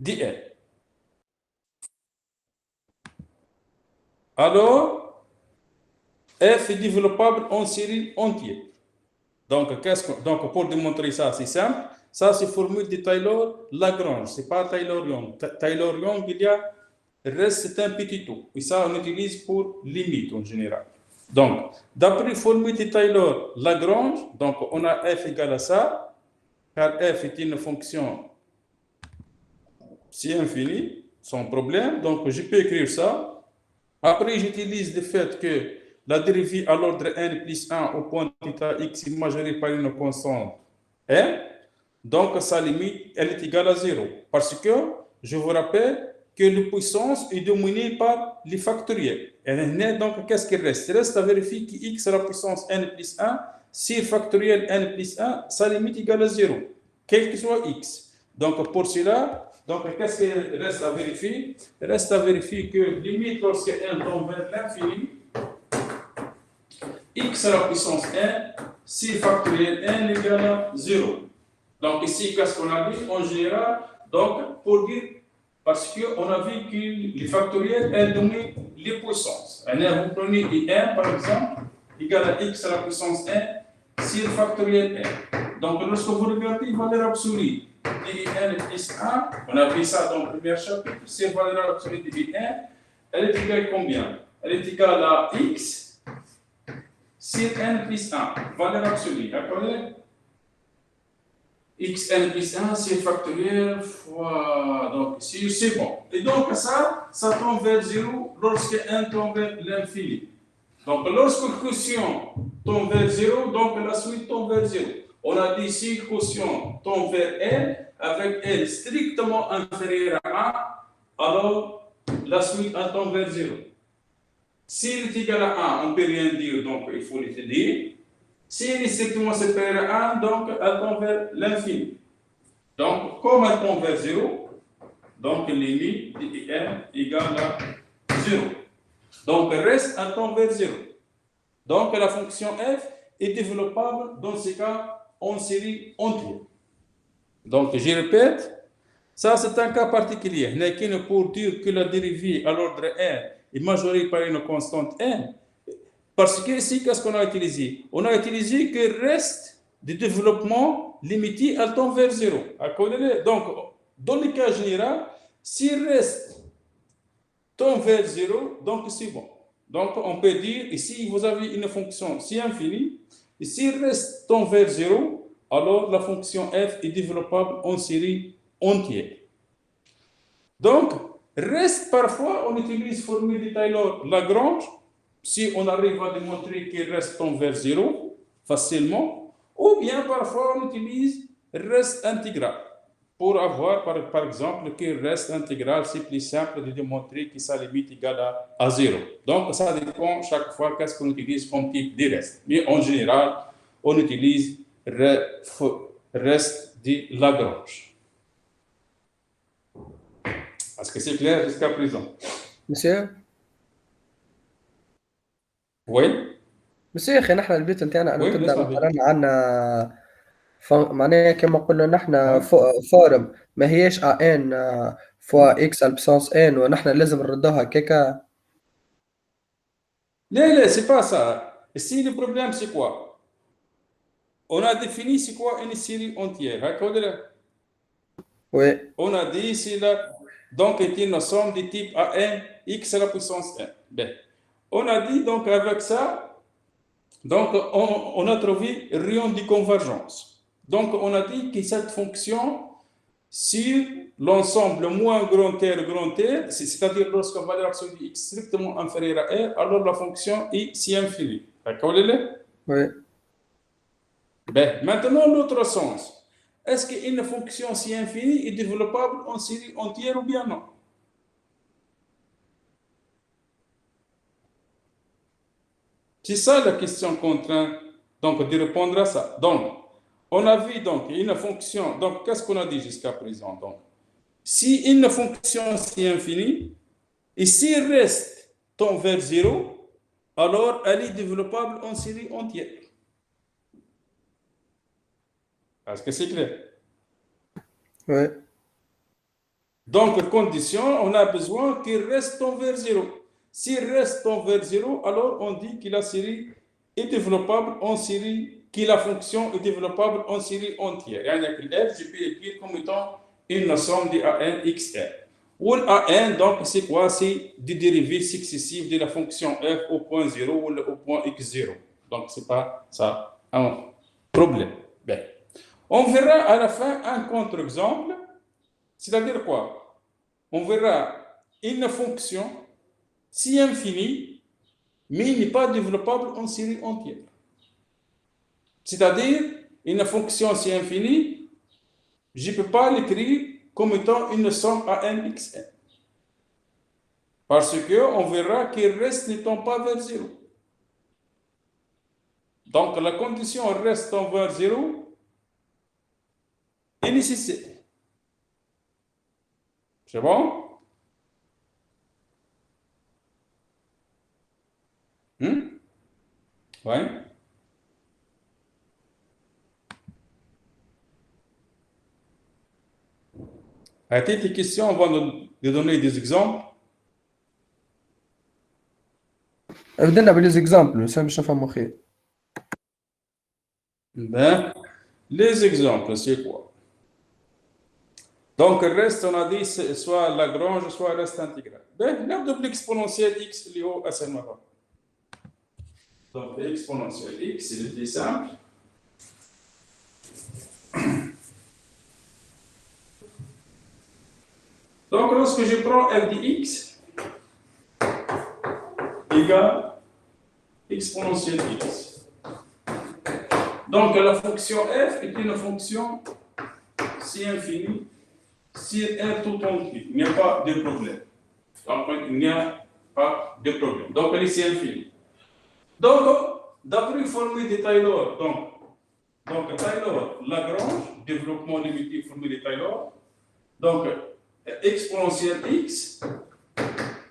dn. Alors, f est développable en série entière. Donc, donc pour démontrer ça, c'est simple. Ça, c'est formule de Taylor-Lagrange. Ce n'est pas Taylor-Young. Taylor-Young, reste, c'est un petit tout. Et ça, on utilise pour limite en général. Donc, d'après la formule de Taylor-Lagrange, donc on a f égale à ça, car f est une fonction si infinie, sans problème. Donc, je peux écrire ça. Après, j'utilise le fait que la dérivée à l'ordre n plus 1 au point θ x est majorée par une constante n. Donc, sa limite, elle est égale à 0. Parce que, je vous rappelle que la puissance est dominée par les factoriels. Et donc, qu'est-ce qu'il reste? Il reste à vérifier que x à la puissance n plus 1, si le factoriel n plus 1, sa limite est égale à 0, quel que soit x. Donc, pour cela, qu'est-ce qu'il reste à vérifier? Il reste à vérifier que limite lorsque n tend vers l'infini, x à la puissance n, si le factoriel n est égal à 0. Donc ici, qu'est-ce qu'on a dit en général? Donc, pour dire, parce qu'on a vu que les factoriels, elles donnent les puissances. Vous prenez n, par exemple, égal à x à la puissance n, si le factoriel n. Donc, lorsque vous regardez la valeur absolue de n plus 1, on a vu ça dans le premier chapitre, si la valeur absolue de n, elle est égale à combien? Elle est égale à x sur n plus 1, valeur absolue, d'accord? xn plus 1, c'est factoriel fois. Donc, c'est bon. Et donc, ça tend vers 0 lorsque n tend vers l'infini. Donc, lorsque le quotient tend vers 0, donc la suite tend vers 0. On a dit si le quotient tend vers n, avec n strictement inférieur à 1, alors la suite tend vers 0. S'il est égal à 1, on ne peut rien dire, donc il faut l'étudier. Si elle est strictement supérieure à 1, donc elle tend vers l'infini. Donc, comme elle tend vers 0, donc limite de n égale à 0. Donc, reste elle tend vers 0. Donc, la fonction f est développable dans ce cas en série entière. Donc, je répète, ça c'est un cas particulier. N'est qu'une pour dire que la dérivée à l'ordre n est majorée par une constante n. Parce que ici, qu'est-ce qu'on a utilisé? On a utilisé que reste de développement limité à tend vers 0. Donc, dans le cas général, si reste tend vers 0, donc c'est bon. Donc, on peut dire, ici, vous avez une fonction si infinie, et si reste tend vers 0, alors la fonction f est développable en série entière. Donc, reste parfois, on utilise formule de Taylor-Lagrange, si on arrive à démontrer qu'il reste tend vers 0 facilement, ou bien parfois on utilise reste intégral pour avoir par exemple que reste intégral, c'est plus simple de démontrer que sa limite égale à 0. Donc ça dépend chaque fois qu'est-ce qu'on utilise comme type de reste. Mais en général, on utilise reste de Lagrange. Est-ce que c'est clair jusqu'à présent? مسيو Oui? مسيو اخي، نحن البيت نتاعنا انه Oui, تبدا laisse avec. مثلا عندنا معناها كما قلنا نحن Hein? فورم ما هيش ان فوا اكس على بسانس ان ونحن لازم نردوها هكاكا. Non, c'est pas ça. Ici, le problème, c'est quoi? On a défini c'est quoi une série entière. وي On a dit c'est là, donc est une somme de type AN, x à la puissance n. Bien. On a dit donc avec ça, donc on a trouvé rayon de convergence. Donc on a dit que cette fonction, sur l'ensemble moins grand R, c'est-à-dire lorsque la valeur absolue est strictement inférieure à R, alors la fonction est si infinie. D'accord? وي Ben, maintenant, l'autre sens. Est-ce qu'une fonction si infinie est développable en série entière ou bien non? C'est ça la question qu'on est en train donc, de répondre à ça. Donc, on a vu donc une fonction. Donc, qu'est-ce qu'on a dit jusqu'à présent? Donc, si une fonction si infinie, et s'il reste tend vers 0, alors elle est développable en série entière. Est-ce que c'est clair? وي Donc, condition, on a besoin qu'il reste envers 0. S'il reste envers 0, alors on dit que la série est développable en série, que la fonction est développable en série entière. يعني que f, je peux écrire comme étant une somme de an xr. Ou an, donc, c'est quoi? C'est des dérivés successifs de la fonction f au point 0 ou au point x0. Donc, ce n'est pas ça un problème. Bien. On verra à la fin un contre-exemple. C'est-à-dire quoi? On verra une fonction si infinie, mais il n'est pas développable en série entière. C'est-à-dire, une fonction si infinie, je ne peux pas l'écrire comme étant une somme à n x n. Parce qu'on verra qu'il reste n'étant pas vers 0. Donc, la condition reste vers 0 est nécessaire. C'est bon? Oui. Arrêtez tes questions avant de donner des exemples. بدنا بالإكزامبل عشان باش نفهموا خير. Ben, les exemples, c'est quoi? Donc, reste, on a dit, soit Lagrange, soit reste intégral. Ben, la double exponentielle x lié au SMR. Donc, l'exponentielle x, c'est le plus simple. Donc, lorsque je prends f de x égale exponentielle x. Donc, la fonction f est une fonction si infinie, si r tout entier. Il n'y a pas de problème. Donc, il n'y a pas de problème. Donc, elle est si infinie. Donc, d'après la formule de Taylor, donc Taylor, Lagrange, développement limité, formule de Taylor, donc exponentielle x,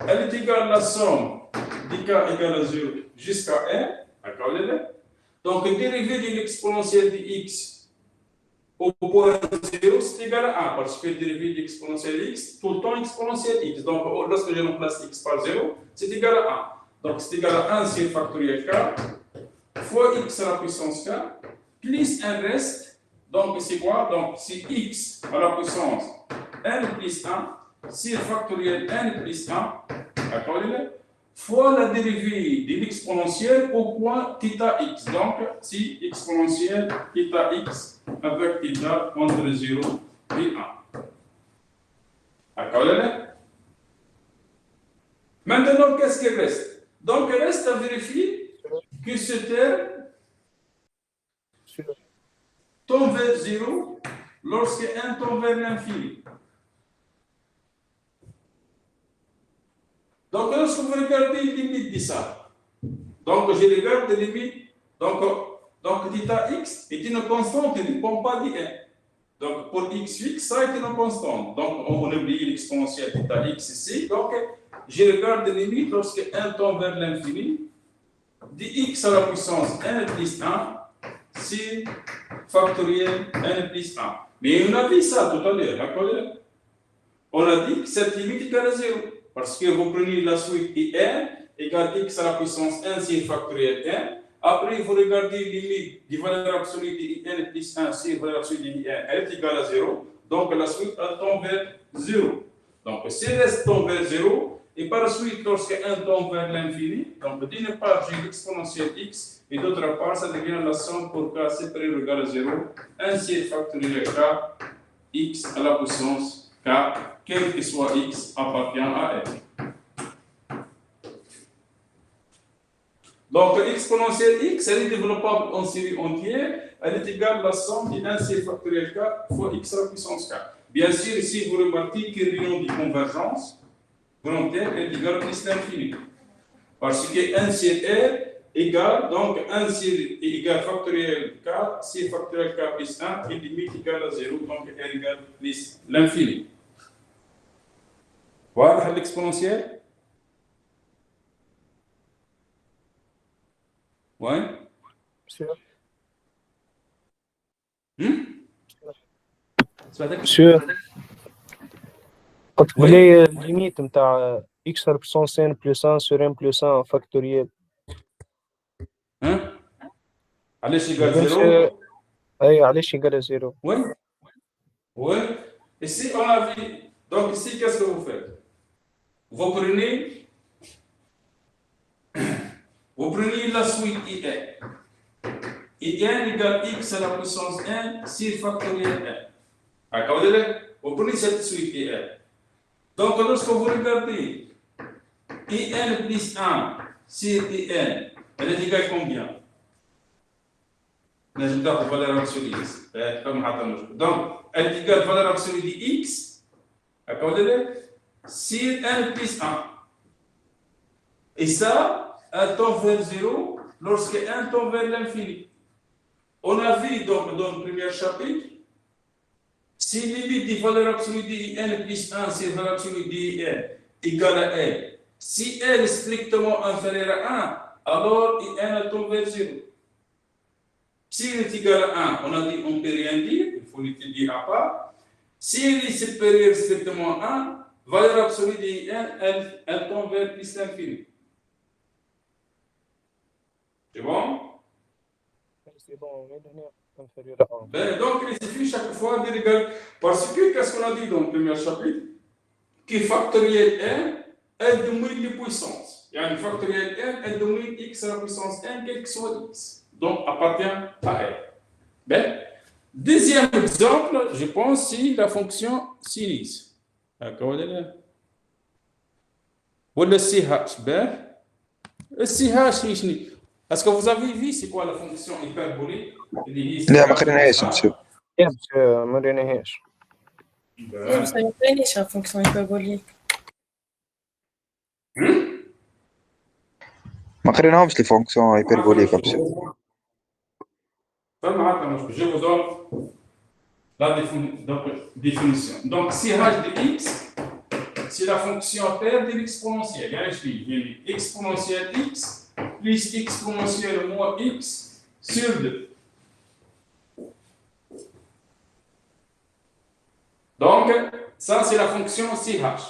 elle est égale à la somme de k égale à 0 jusqu'à 1, d'accord? Donc, dérivé de l'exponentielle de x au point 0, c'est égal à 1, parce que le dérivé de l'exponentielle x, tout le temps exponentielle x. Donc, lorsque je remplace x par 0, c'est égal à 1. Donc, c'est égal à 1 sur factoriel k fois x à la puissance k, plus un reste. Donc, c'est quoi? Donc, c'est x à la puissance n plus 1, sur factoriel n plus 1, d'accord? Fois la dérivée de l'exponentielle au point θ x. Donc, c'est exponentielle θ x avec θ entre 0 et 1. D'accord? Maintenant, qu'est-ce qu'il reste? Donc, il reste à vérifier que ce terme tombe vers 0 lorsque 1 tombe vers l'infini. Donc, lorsque vous regardez les limites de ça, donc je regarde les limites, donc θ x est une constante, il ne dépend pas de 1. Donc, pour x fixe, ça est une constante. Donc, on oublie l'exponentielle θ x ici. Donc, je regarde les limites lorsque 1 tombe vers l'infini, de x à la puissance n plus 1, c'est factoriel n plus 1. Mais on a dit ça tout à l'heure, d'accord? On a dit que cette limite est égale à 0. Parce que vous prenez la suite de n égale x à la puissance 1 sur factoriel n. Après, vous regardez limite de valeur absolue de n plus 1 sur valeur absolue de n, elle est égale à 0. Donc, la suite, elle tombe vers 0. Donc, si elle tombe vers 0, et par la suite, lorsque 1 tombe vers l'infini, donc d'une part, j'ai l'exponentielle x, et d'autre part, ça devient la somme pour k supérieur ou égal à 0, 1 sur factoriel k, x à la puissance k, quel que soit x, appartient à n. Donc, l'exponentielle x, elle est développable en série entière, elle est égale à la somme de 1 sur factoriel k fois x à la puissance k. Bien sûr, ici, vous remarquez que l'union de convergence, grand R est égal à plus l'infini. Parce que 1 sur R égale, donc 1 sur égale factoriel k, c'est factoriel k plus 1, et limite égale à 0, donc R égale plus l'infini. Voilà l'exponentielle. Oui. Sure. قلت Oui. بلي الليميت نتاع x على puissance n plus 1 sur n plus 1 factoriel. Hein? Allez, ما égal فهمتش. 0. اي علاش يقال 0؟ Oui. Oui. Ici, on a vu. Donc, ici, qu'est-ce que vous faites? Vous prenez la suite IN. IN égale x à la puissance n sur factoriel n. D'accord? Vous prenez cette suite IN. Donc, lorsque vous regardez IN plus 1 sur IN, elle est égale combien? نجم تاخذ valeur absolue x. فهم حتى المشكل. Donc, elle est égale valeur absolue de x. D'accord? Sur n plus 1. Et ça, elle tend vers 0 lorsque n tend vers l'infini. On a vu donc dans le premier chapitre, si limite de valeur absolue de n plus 1 sur valeur absolue de n égale à n, si n est strictement inférieur à 1, alors n tend vers 0. Si n est égal à 1, on a dit on ne peut rien dire, il faut l'étudier à part. Si n est supérieur strictement à 1, valeur absolue de n, elle tend vers plus l'infini. C'est bon? C'est bon, mais هنا inférieur à 1. Ben, donc, il suffit chaque fois de regarder. Parce que, qu'est-ce qu'on a dit dans le premier chapitre? Que factoriel n est domine de puissance. Il y a une factoriel n est domine x à la puissance n, quel que soit x. Donc, appartient à r. Ben, deuxième exemple, je pense, c'est la fonction sinus. D'accord? Ou le CH. Ben, le CH, est-ce que vous avez vu c'est quoi la fonction hyperbolique? لا ما قريناهاش مسيو. ما ريناهاش. Ben, Ça me plaît, c'est la fonction hyperbolique. ما قريناهمش لي فونكسيون هايبربوليك مسيو. Je vous donne la définition. Donc, CH de x, c'est la fonction paire de l'exponentielle. J'ai mis exponentielle x plus exponentielle moins x sur 2. Donc, ça, c'est la fonction CH.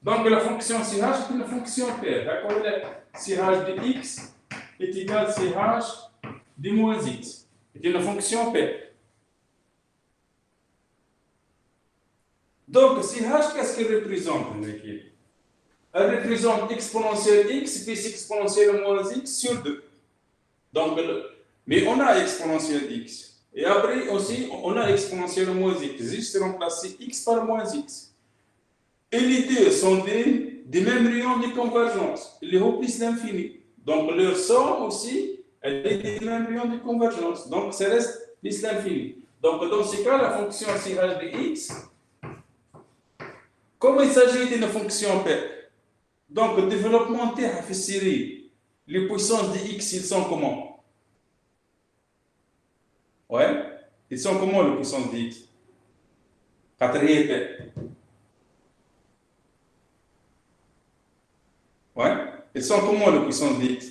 Donc, la fonction CH est une fonction paire. D'accord? CH de x est égal à CH de moins x. C'est une fonction paire. Donc, CH, qu'est-ce qu'elle représente? Elle représente exponentielle x plus exponentielle moins x sur 2. Donc, mais on a exponentielle x. Et après aussi, on a exponentielle moins x. Juste remplacer x par moins x. Et les deux sont des mêmes rayons de convergence. Les hauts plus l'infini. Donc, leur somme aussi, elle est des mêmes rayons de convergence. Donc, ça reste plus l'infini. Donc, dans ce cas, la fonction CH de x, comme il s'agit d'une fonction paire, donc le développement T a fait série. Les puissances de x, ils sont comment? Ouais, ils sont comment les puissances de x? Quatrième paire. Ouais, ils sont comment les puissances de x?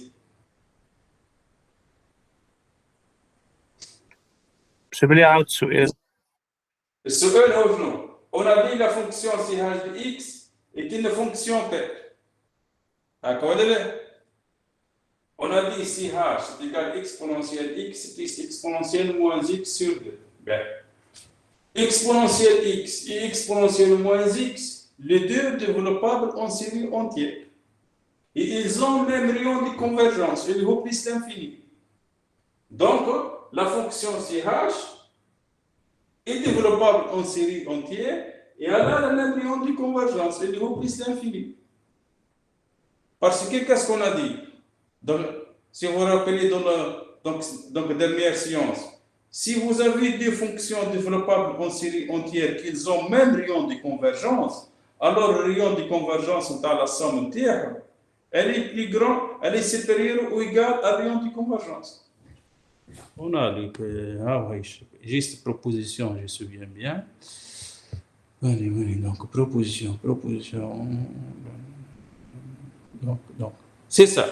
بلي عاود السؤال. السؤال هو شنو؟ On a dit la fonction CH de x est une fonction paire. D'accord? On a dit CH est égal à exponentielle x plus exponentielle moins x sur 2. Ben, exponentielle x et exponentielle moins x, les deux développables en série entière. Et ils ont le même rayon de convergence, ils vont plus l'infini. Donc, la fonction CH est développable en série entière et elle a le même rayon de convergence, elle vaut plus l'infini. Parce que qu'est-ce qu'on a dit? Donc, si vous vous rappelez dans la dernière séance, si vous avez des fonctions développables en série entière qui ont le même rayon de convergence, alors le rayon de convergence dans la somme entière, elle est plus grande, elle est supérieure ou égale à rayon de convergence. On a lu que, juste proposition, je me souviens bien. Allez, donc proposition. Donc, c'est ça.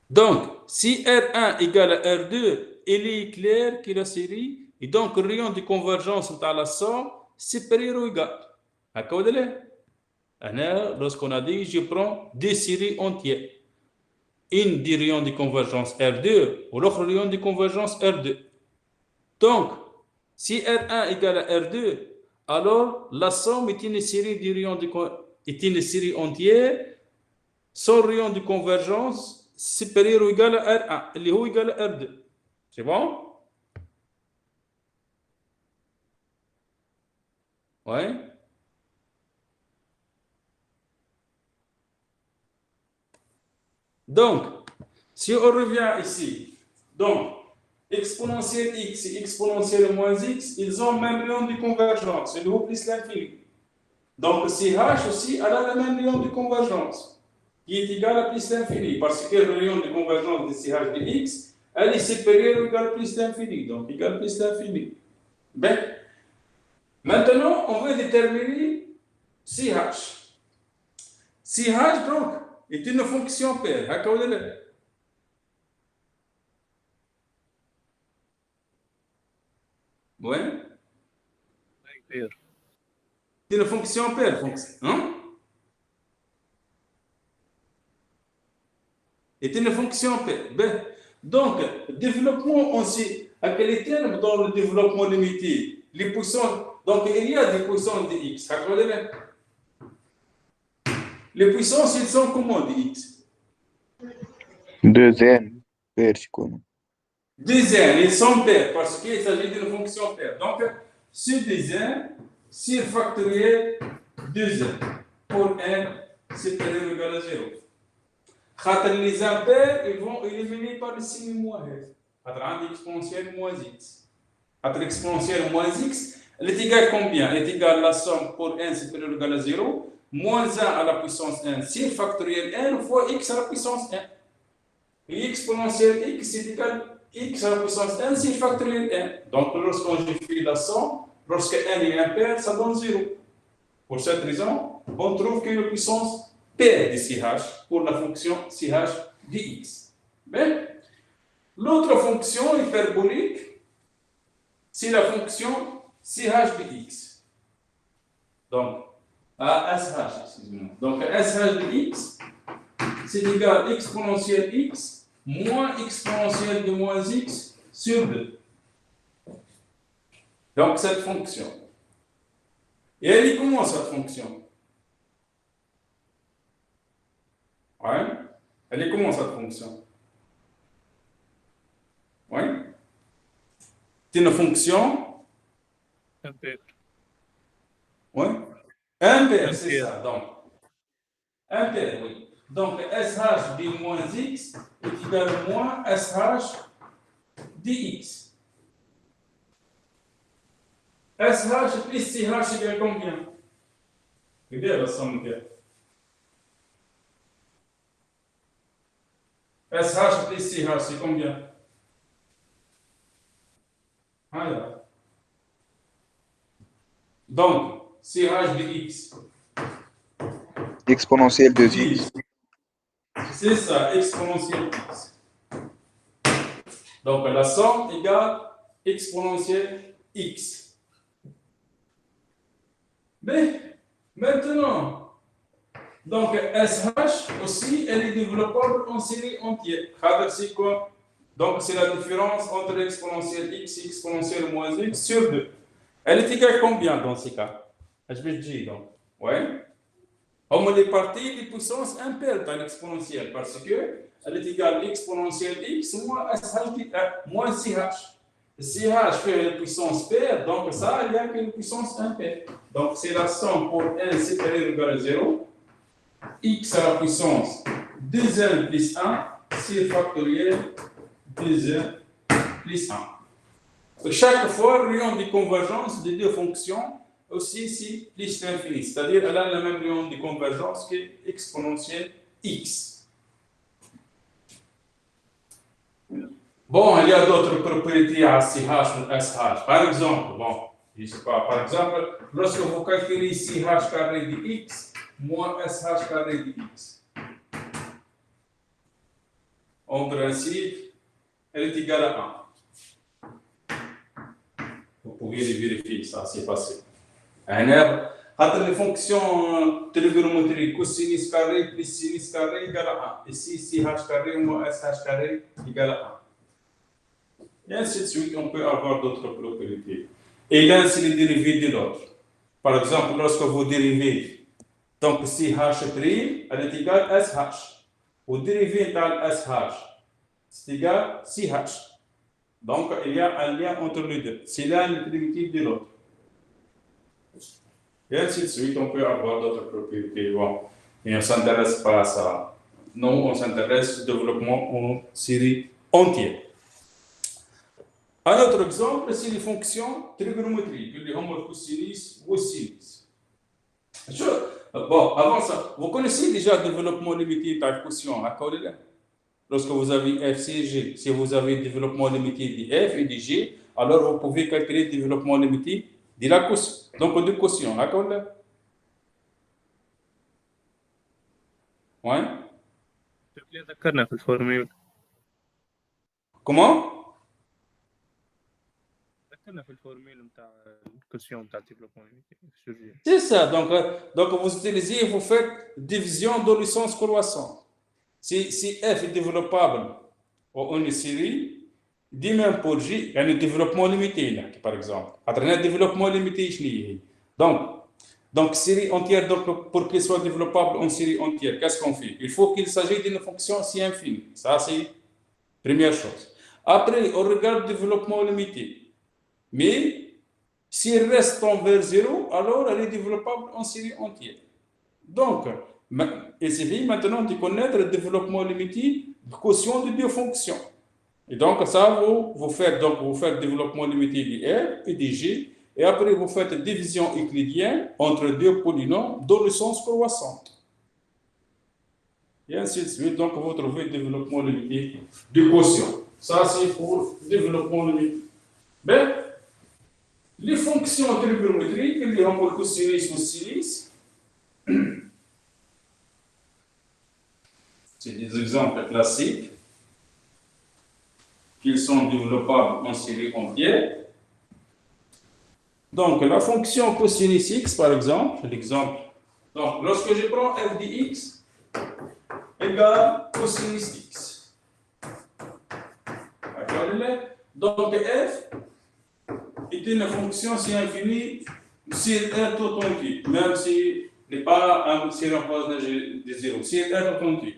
Donc, si R1 égale à R2, il est clair que la série, et donc le rayon de convergence dans la somme, supérieur ou égal. Lorsqu'on a dit, je prends deux séries entières. Une du rayon de convergence R2 ou l'autre rayon de convergence R2. Donc, si R1 égale à R2, alors la somme est une série du rayon est une série entière sans rayon de convergence supérieur ou égal à R1, اللي هو égal à R2. C'est bon? Ouais. Donc, si on revient ici, donc, exponentielle x et exponentielle moins x, ils ont le même rayon de convergence, c'est le haut plus l'infini. Donc, CH aussi, elle a le même rayon de convergence, qui est égal à plus l'infini, parce que le rayon de convergence de CH de x, elle est supérieure ou égale à plus l'infini, donc égale à plus l'infini. Bien. Maintenant, on veut déterminer CH. CH, donc, est une fonction paire. Oui. C'est une fonction paire. Hein? C'est une fonction paire. Ben, donc, développement aussi, à quel terme dans le développement limité? Les puissances, donc il y a des puissances de x. Les puissances, ils sont comment de x? 2n pair تكون. Des n, ils sont pairs parce qu'il s'agit d'une fonction paire. Donc, sur des n, sur factoriel 2n pour n supérieur ou égal à 0. Les impairs, ils vont éliminer par le signe moins f. Entre exponentielle moins x. Entre exponentielle moins x, elle est égale à combien? Elle est égale à la somme pour n supérieur ou égal à 0, moins 1 à la puissance n sur factoriel n fois x à la puissance n. Et exponentielle x est égal à x à la puissance n c'est factoriel n. Donc, lorsqu'on fait la somme, lorsque n est impair, ça donne 0. Pour cette raison, on trouve que la puissance paire de CH pour la fonction CH de x. Bien. L'autre fonction hyperbolique, c'est la fonction CH de x. Donc, à SH, excusez-moi. Donc, SH de x, c'est égal à exponentielle x moins exponentielle de moins x sur 2. Donc, cette fonction. Et elle est comment, cette fonction? Ouais. Elle est comment, cette fonction? Ouais. C'est une fonction. Impair. Oui. Impair, c'est ça. Donc, impair, oui. Donc, SH de moins x est égal à moins SH de x. SH plus CH égale combien? Regardez la somme de SH plus CH, c'est combien? Alors. Donc, CH de x. Exponentielle de x. C'est ça, exponentielle x. Donc, la somme égale exponentielle x. Mais, maintenant, donc SH aussi, elle est développable en série entière. C'est quoi? Donc, c'est la différence entre exponentielle x et exponentielle moins x sur 2. Elle est égale à combien dans ces cas? Je vais dire donc. Ouais. On les parties des puissances impaires dans l'exponentielle parce que elle est égale à exponentielle x moins SH moins CH. CH fait une puissance paire, donc ça, il n'y a qu'une puissance impaire. Donc, c'est la somme pour n supérieur ou égal à 0, x à la puissance 2n plus 1, c'est factoriel 2n plus 1. Chaque fois, le rayon de convergence des deux fonctions, aussi, c'est plus l'infini. C'est-à-dire qu'elle a le même rayon de convergence que exponentielle x. Bon, il y a d'autres propriétés à CH ou SH. Par exemple, bon, je ne sais pas, par exemple, lorsque vous calculez CH carré de x moins SH carré de x. En principe, elle est égale à 1. Vous pouvez les vérifier, ça, c'est facile. هنا خاطر لي فونكسيون تريغونومتري كوسينيس كاري بلس سينيس كاري ايكال 1 ici سي هاش كاري moins اس هاش كاري ايكال 1 et ainsi de suite on peut avoir d'autres propriétés et l'un c'est le dérivé de l'autre par exemple lorsque vous dérivez donc si h' elle est égale sh au dérivé de sh c'est égal si h donc il y a un lien entre les deux c'est l'un le primitif de l'autre. Et ainsi de suite, on peut avoir d'autres propriétés. Bon. Et on ne s'intéresse pas à ça. Nous, on s'intéresse au développement en série entière. Un autre exemple, c'est les fonctions trigonométriques, les homocosinus ou sinus. Bon, avant ça, vous connaissez déjà le développement limité de la quotient à Kaolila? Lorsque vous avez f, c, g, si vous avez le développement limité de f et de g, alors vous pouvez calculer le développement limité de la quotient. Donc, de quotient, d'accord là? Ouais. ذكرنا في الفورميول. Comment? ذكرنا في الفورميول نتاع الكوسيون نتاع الديفلوبمون ليميتي. C'est ça. Donc vous utilisez, vous faites division dans le sens croissant. Si f est développable en une série, dit même pour g, il y a un développement limité là, par exemple. Après un développement limité, donc série entière, donc pour qu'elle soit développable en série entière, qu'est-ce qu'on fait? Il faut qu'il s'agisse d'une fonction si infinie. Ça, c'est première chose. Après, on regarde le développement limité. Mais s'il reste envers 0, alors elle est développable en série entière. Donc, essayez maintenant de connaître le développement limité de quotient de deux fonctions. Et donc, ça, vous faites le développement limité de R et de G, et après, vous faites division euclidienne entre deux polynômes dans le sens croissant. Et ainsi de suite, donc vous trouvez le développement limité de quotient. Ça, c'est pour le développement limité. Ben, les fonctions trigonométriques, les homocosinus ou sinus, c'est des exemples classiques qui sont développables en série entière. Donc, la fonction cosinus x, par exemple, l'exemple. Donc, lorsque je prends f de x égale cosinus x. D'accord? Donc, f est une fonction si infinie sur un tout entier, même si n'est pas sur un pose de 0, sur un tout entier.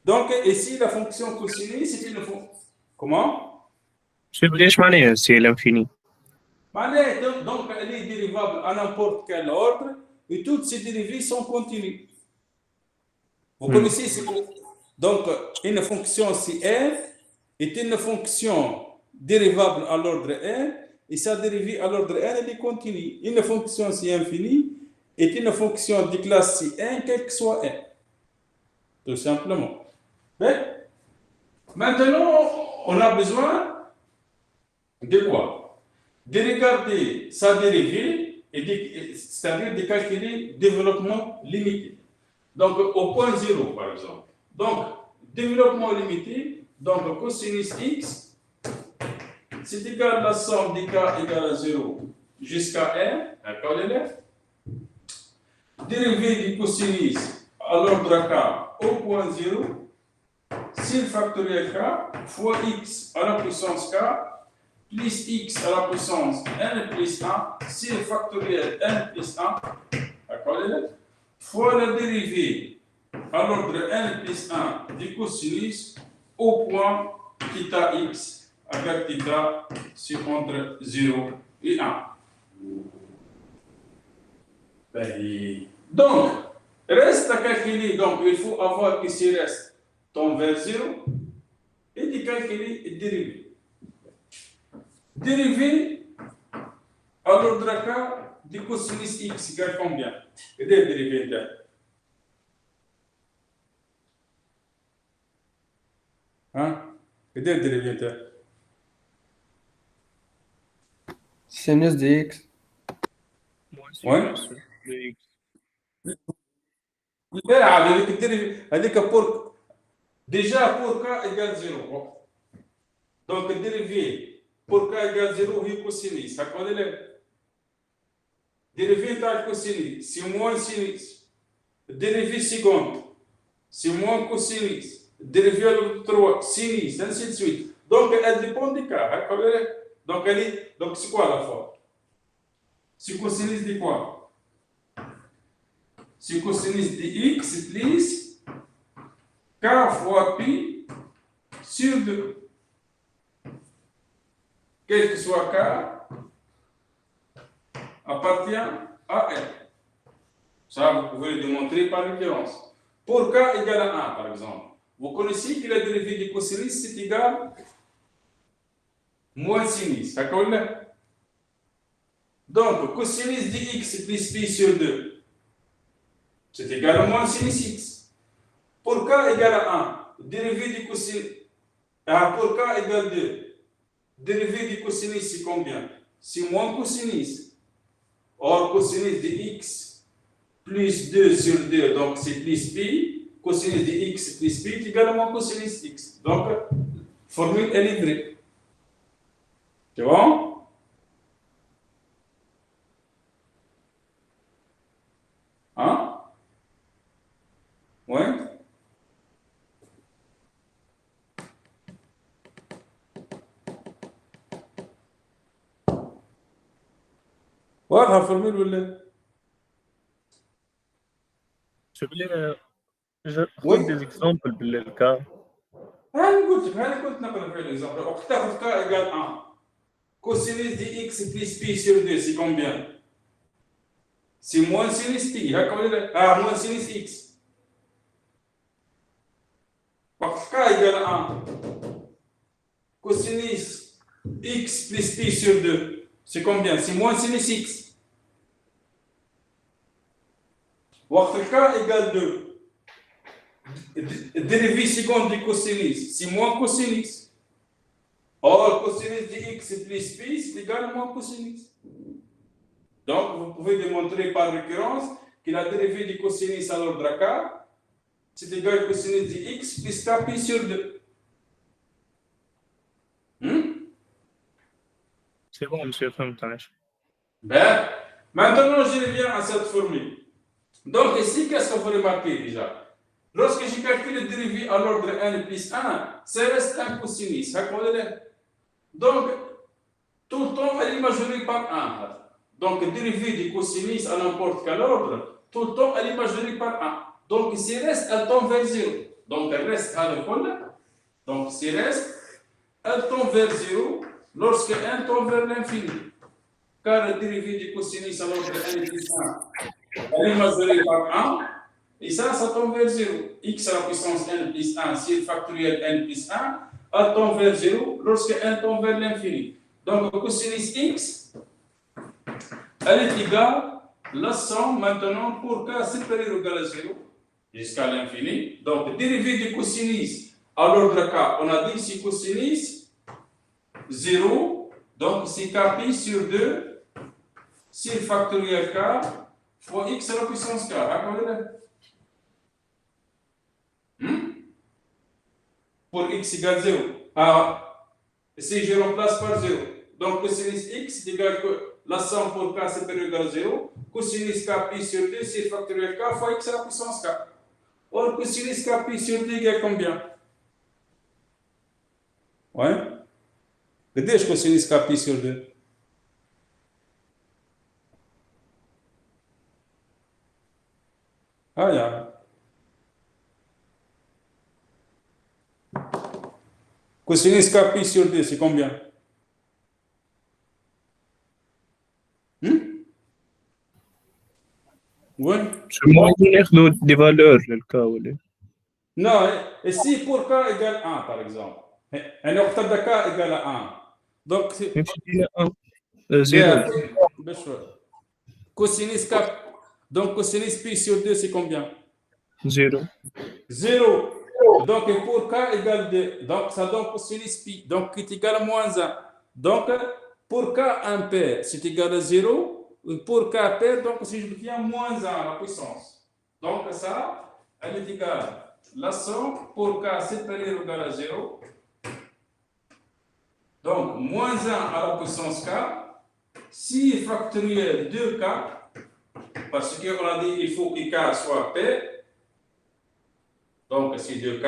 Donc, ici, la fonction cosinus, c'est une fonction. Comment? شو ايش معناها سي الانفيني؟ Donc, elle est dérivable à n'importe quel ordre et toutes ces dérivées sont continues. Vous connaissez ce que... Donc, une fonction CR est une fonction dérivable à l'ordre n et sa dérivée à l'ordre n elle est continue. Une fonction si infinie est une fonction de classe C1 quel que soit n. Tout simplement. Mais, maintenant, on a besoin de quoi? De regarder sa dérivée, c'est-à-dire de calculer le développement limité. Donc, au point 0, par exemple. Donc, développement limité, donc cosinus x, c'est égal à la somme des k égale à 0 jusqu'à 1, d'accord, l'élève? Dérivée du cosinus à l'ordre k au point 0, c'est le factoriel k fois x à la puissance k plus x à la puissance n plus 1, c'est le factoriel n plus 1, d'accord, fois la dérivée à l'ordre n plus 1 du cosinus au point θ x avec θ c'est entre 0 et 1. Donc, reste à calculer, donc il faut avoir que ce reste tend vers 0 et de calculer et dériver. Dérivé à l'ordre k du cosinus x égale combien? Et des dérivés là. Hein? Et des dérivés là. Sinus de x. Ouais. Avec le dérivé, avec pour déjà pour k égale 0. Donc dérivé pour k égale 0 vu cosinus, ça connaît le. dérivé de cosinus, c'est moins sinus. Dérivé seconde, c'est moins cosinus. Dérivé de 3, sinus, ainsi de suite. Donc, elle dépend du cas. Donc, c'est quoi la forme? C'est cosinus de quoi? C'est cosinus de x plus k fois pi sur 2. Quel que soit k, appartient à L. Ça, vous pouvez le démontrer par référence. Pour k égale à 1, par exemple, vous connaissez que la dérivée du cosinus, c'est égal moins sinus. D'accord? Donc, cosinus de x plus pi sur 2, c'est égal à moins sinus x. Pour k égale à 1, dérivée du cosinus, pour k égale 2, dérivée du cosinus, c'est combien? C'est moins cosinus. Or, cosinus de x plus 2 sur 2, donc c'est plus pi. Cosinus de x plus pi est égal à moins cosinus x. Donc, formule elle est vraie. C'est bon? Hein? Ouais? واضحة الفورمول ولا؟ شو بلي وي. خذ دي اكزامبل بالكا. هاني قلت نقرا في الاكزامبل. وقت تاخذ k égale 1. Cosinus de x plus pi sur 2, c'est combien? C'est moins sinus pi. Moins sinus x. وقت k égale 1. Cosinus x plus pi sur 2, c'est combien? C'est moins sinus x. وقت k égale 2. Dérivé seconde du cosinus, c'est moins cosinus. Or, cosinus de x plus pi, c'est égal à moins cosinus. Donc, vous pouvez démontrer par récurrence que la dérivée du cosinus à l'ordre k, c'est égal à cosinus de x plus k pi sur 2. C'est bon, monsieur, فهمت. Ben, maintenant, je reviens à cette formule. Donc, ici, qu'est-ce qu'on faut remarquer déjà? Lorsque je calcule le dérivé à l'ordre n plus 1, ça reste un cosinus. Donc, tout le temps, elle est majorée par 1. Donc, dérivée du cosinus à n'importe quel ordre, tout le temps, elle est majorée par 1. Donc, si reste, elle tombe vers 0. Donc, elle reste à l'école. Donc, si reste, elle tombe vers 0 lorsque n tombe vers l'infini. Car le dérivé du cosinus à l'ordre n plus 1, elle est majorée par 1. Et ça tombe vers 0. X à la puissance n plus 1, si factoriel n plus 1, elle tombe vers 0 lorsque n tombe vers l'infini. Donc, cosinus x, elle est égale à la somme maintenant pour k supérieur ou égal à 0 jusqu'à l'infini. Donc, dérivée du cosinus à l'ordre k, on a dit c'est cosinus 0, donc c'est k pi sur 2, si factoriel k fois x à la puissance k. Pour x égale 0. Si je remplace par 0, donc cosinus x est égal à la somme pour k supérieur ou égal à 0, cosinus k pi sur 2, c'est factoriel k fois x à la puissance k. Or, cosinus k pi sur 2 égale combien? Ouais. قديش cosinus k pi sur 2? يعني cosinus k pi sur 2, c'est combien? Ouais. شو ممكن ياخذوا دي فالور للكا ولا؟ Non, ici pour k égale 1, par exemple. Un octave de k égale à 1. Donc, c'est يمشي إلى 0. cosinus k. Donc, cosinus pi sur 2, c'est combien? 0. 0. Donc, pour k égale 2, donc ça donne cosinus pi, donc qui est égal à moins 1. Donc, pour k impair, c'est égal à 0. Pour k pair, donc si je viens moins 1 à la puissance. Donc, ça, elle est égale à la somme pour k supérieur ou égal à 0. Donc, moins 1 à la puissance k, si factoriel 2k parce qu'on a dit il faut que K soit P, donc c'est 2K,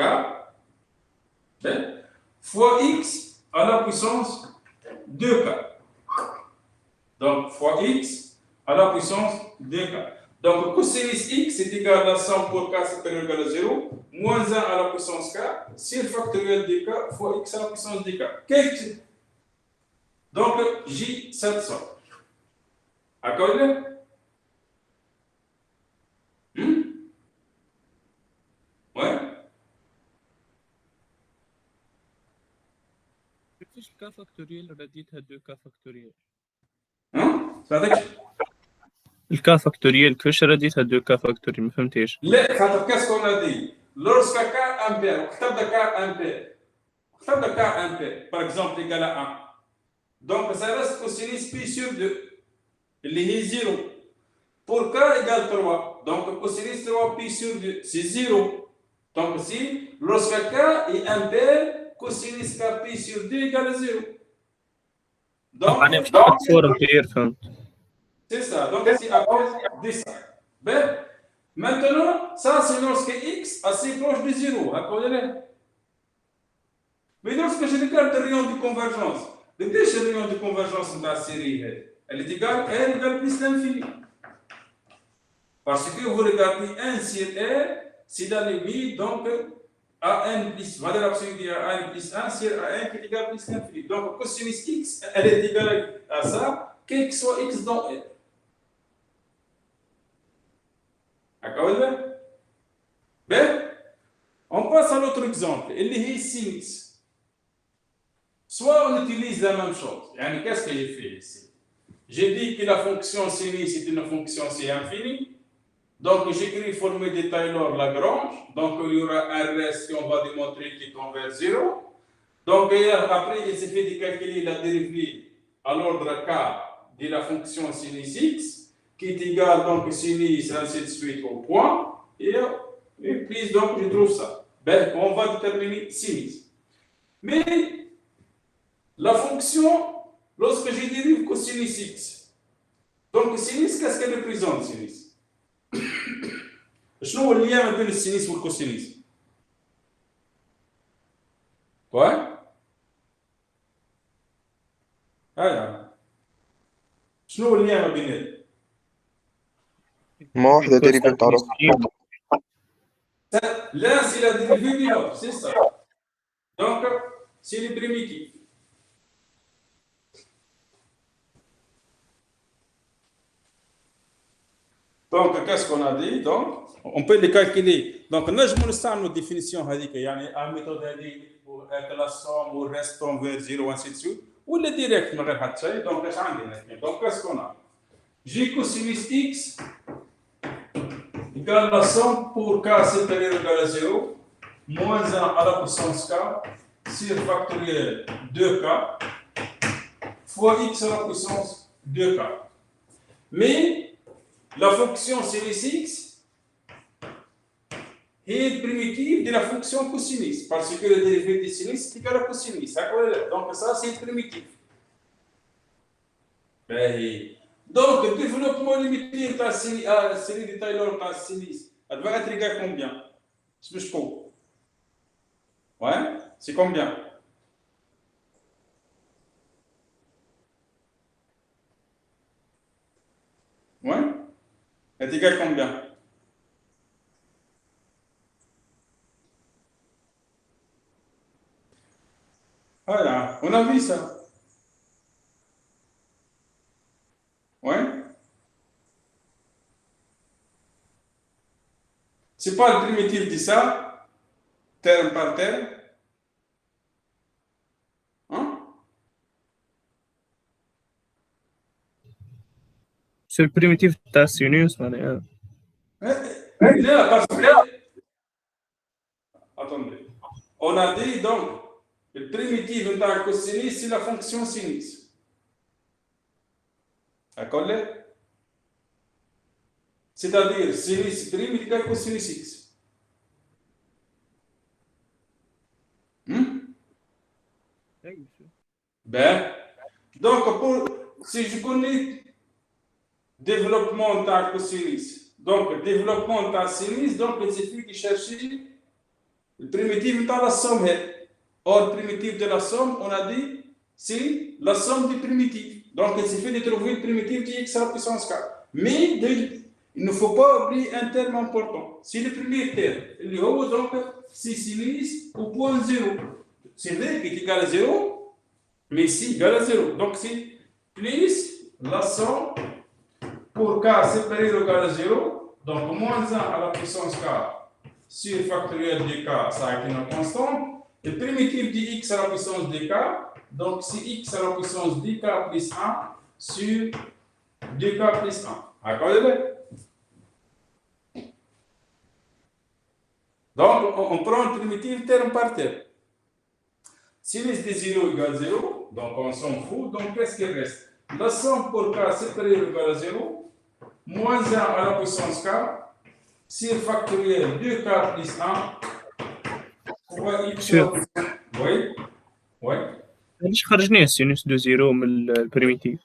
fois X à la puissance 2K. Donc, fois X à la puissance 2K. Donc, cosinus X est égal à 100 pour K supérieur ou égal à 0, moins 1 à la puissance K, c'est le factoriel de K fois X à la puissance de K. Donc, J 700. D'accord? Ouais. كيفاش الكا فاكتوريال رديتها 2 كا فاكتوريال؟ Hein? Ça veut dire الكا فاكتوريال كيفاش رديتها 2 كا فاكتوريال؟ ما فهمتيش. لا خاطر qu'est-ce qu'on a dit? Lorsque K impair, وكتبنا K impair, وكتبنا K impair, par exemple égal à 1. Donc, ça reste cosinus pi sur 2, اللي هي 0. Pour K égale 3, donc cosinus 3 pi sur 2, c'est 0. Donc, si, lorsque K est impair, cosinus K pi sur 2 égale à 0. Donc, أنا مش عارف صور امبير فهمت. c'est ça. Donc, c'est à cause de ça. Ben, maintenant, ça, c'est lorsque X est assez proche de 0. Mais lorsque je regarde le rayon de convergence, le rayon de convergence de la série, elle est égale à R égale plus l'infini. Parce que vous regardez 1 sur R, c'est dans les limite, donc, AN plus, valeur absolue de AN plus 1 sur AN qui est égal à plus l'infini. Donc, cosinus X, elle est égale à ça, quel que soit X dans R. D'accord? Ben, on passe à l'autre exemple, il est sinus. Soit on utilise la même chose. Qu'est-ce que j'ai fait ici? J'ai dit que la fonction sinus est une fonction C infinie. Donc, j'écris formule de Taylor-Lagrange. Donc, il y aura un reste qu'on va démontrer qui converge 0. Donc, après, il suffit de calculer la dérivée à l'ordre K de la fonction sinus X, qui est égale donc sinus, ainsi de suite au point. Et puis, donc, je trouve ça. Ben, on va déterminer sinus. Mais, la fonction, lorsque je dérive cosinus X, donc sinus, qu'est-ce qu'elle représente, sinus? شنو هو اللي ما بين السينيس والكوسينيس؟ كويس؟ شنو هو اللي ما بينهم؟ ما واحدة ديريفيت تاع L'un, c'est la dérivée de l'autre, c'est ça. Donc, c'est les primitifs. Donc, qu'est-ce qu'on a dit? Donc, on peut les calculer. Donc, nous avons une définition, il y a une méthode pour la somme ou le reste vers 0, ainsi de suite. Ou le direct, donc, qu'est-ce qu'on a? J cosinus X égale la somme pour K supérieur ou égal à 0, moins 1 à la puissance K, sur factoriel 2K, fois X à la puissance 2K. Mais, la fonction sinus X est primitive de la fonction cosinus, parce que le dérivé de sinus est égal à cosinus. Donc, ça, c'est primitif. Donc, le développement limité de la série de Taylor par sinus, elle va être égale à combien? Je sais pas. Ouais, c'est combien? Ouais, elle est égale à combien? Voilà, on a vu ça. Ouais. C'est pas le primitif de ça, terme par terme. Hein? C'est le primitif تاع السينوس معناها. Là, parce que... Attendez. On a dit donc, le primitif de la cosinus, c'est la fonction sinus. D'accord? C'est-à-dire, sinus prime est égal à cosinus X. Ben, donc, si je connais développement d'un cosinus. Donc, développement d'un sinus, donc il suffit de chercher le primitif dans la somme. Or, le primitif de la somme, on a dit, c'est la somme des primitifs. Donc, il suffit de trouver le primitif de x à la puissance 4. Mais il ne faut pas oublier un terme important. C'est le premier terme. Donc, c'est sinus au point 0. C'est vrai qu'il est égal à 0, mais ici égal à 0. Donc, c'est plus la somme pour k supérieur ou égal à 0. Donc, moins 1 à la puissance k sur factoriel de k, ça a été une constante. Le primitif de x à la puissance de k, donc c'est x à la puissance de k plus 1 sur 2k plus 1. D'accord? Donc, on prend le primitif terme par terme. Sinus de 0 égale 0, donc on s'en fout. Donc, qu'est-ce qu'il reste? La somme pour k supérieur ou égal à 0, moins 1 à la puissance k, sur factoriel 2k plus 1, fois x. Oui? Oui? علاش خرجناه السينوس دو زيرو من البريميتيف؟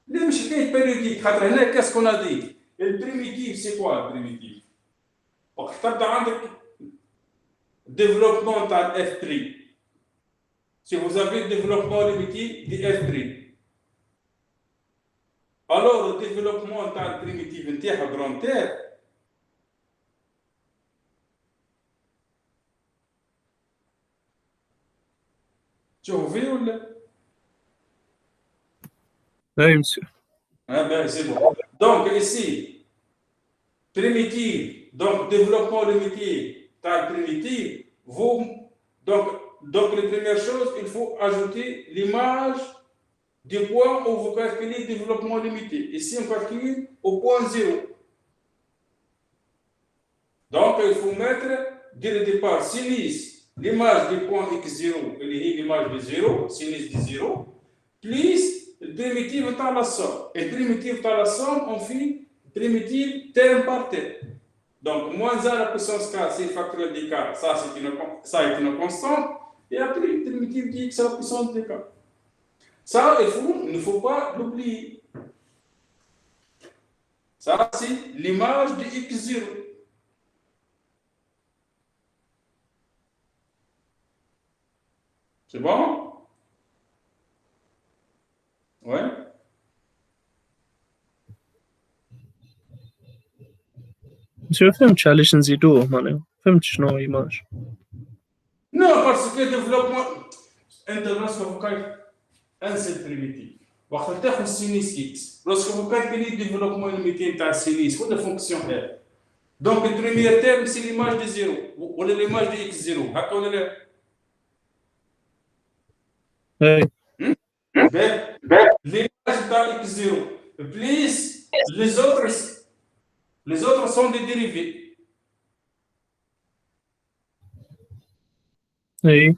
لا مش كاين بريميتيف، خاطر هنا كاس كون ا دي البريميتيف سي كوا البريميتيف؟ وقت تبدا عندك développement تاع F3. Si vous avez le développement limité de F3, alors le développement تاع البريميتيف نتاعها جرانتير تشوفوا فيه ولا؟ اي مسيو. Ah ben c'est bon. Donc ici, primitive, donc développement limité, taille primitive, donc les premières choses, il faut ajouter l'image du point où vous calculez développement limité. Ici, on calcule au point 0. Donc, il faut mettre, dès le départ, sinus, l'image du point x0, l'image de 0, sinus de 0, plus le primitif dans la somme. Et le primitif dans la somme, on fait primitif terme par terme. Donc, moins 1 à la puissance k, c'est le factoriel de k, ça c'est une constante. Et après, le primitif de x à la puissance de k. Ça, il ne faut pas l'oublier. Ça, c'est l'image de x0. C'est bon? Ouais. مسيو فهمتش علاش نزيدوه معناها فهمت شنو ايماج. Non, parce que le développement, lorsque vous calculez un seul primitif, وقت تاخذ sinus x, lorsque vous calculez le développement limité de sinus, ou de fonction r. Donc, le premier terme, c'est l'image de 0, ou l'image de x0. هكا ولا لا؟ اي L'image de x0, plus les autres sont des dérivés. اي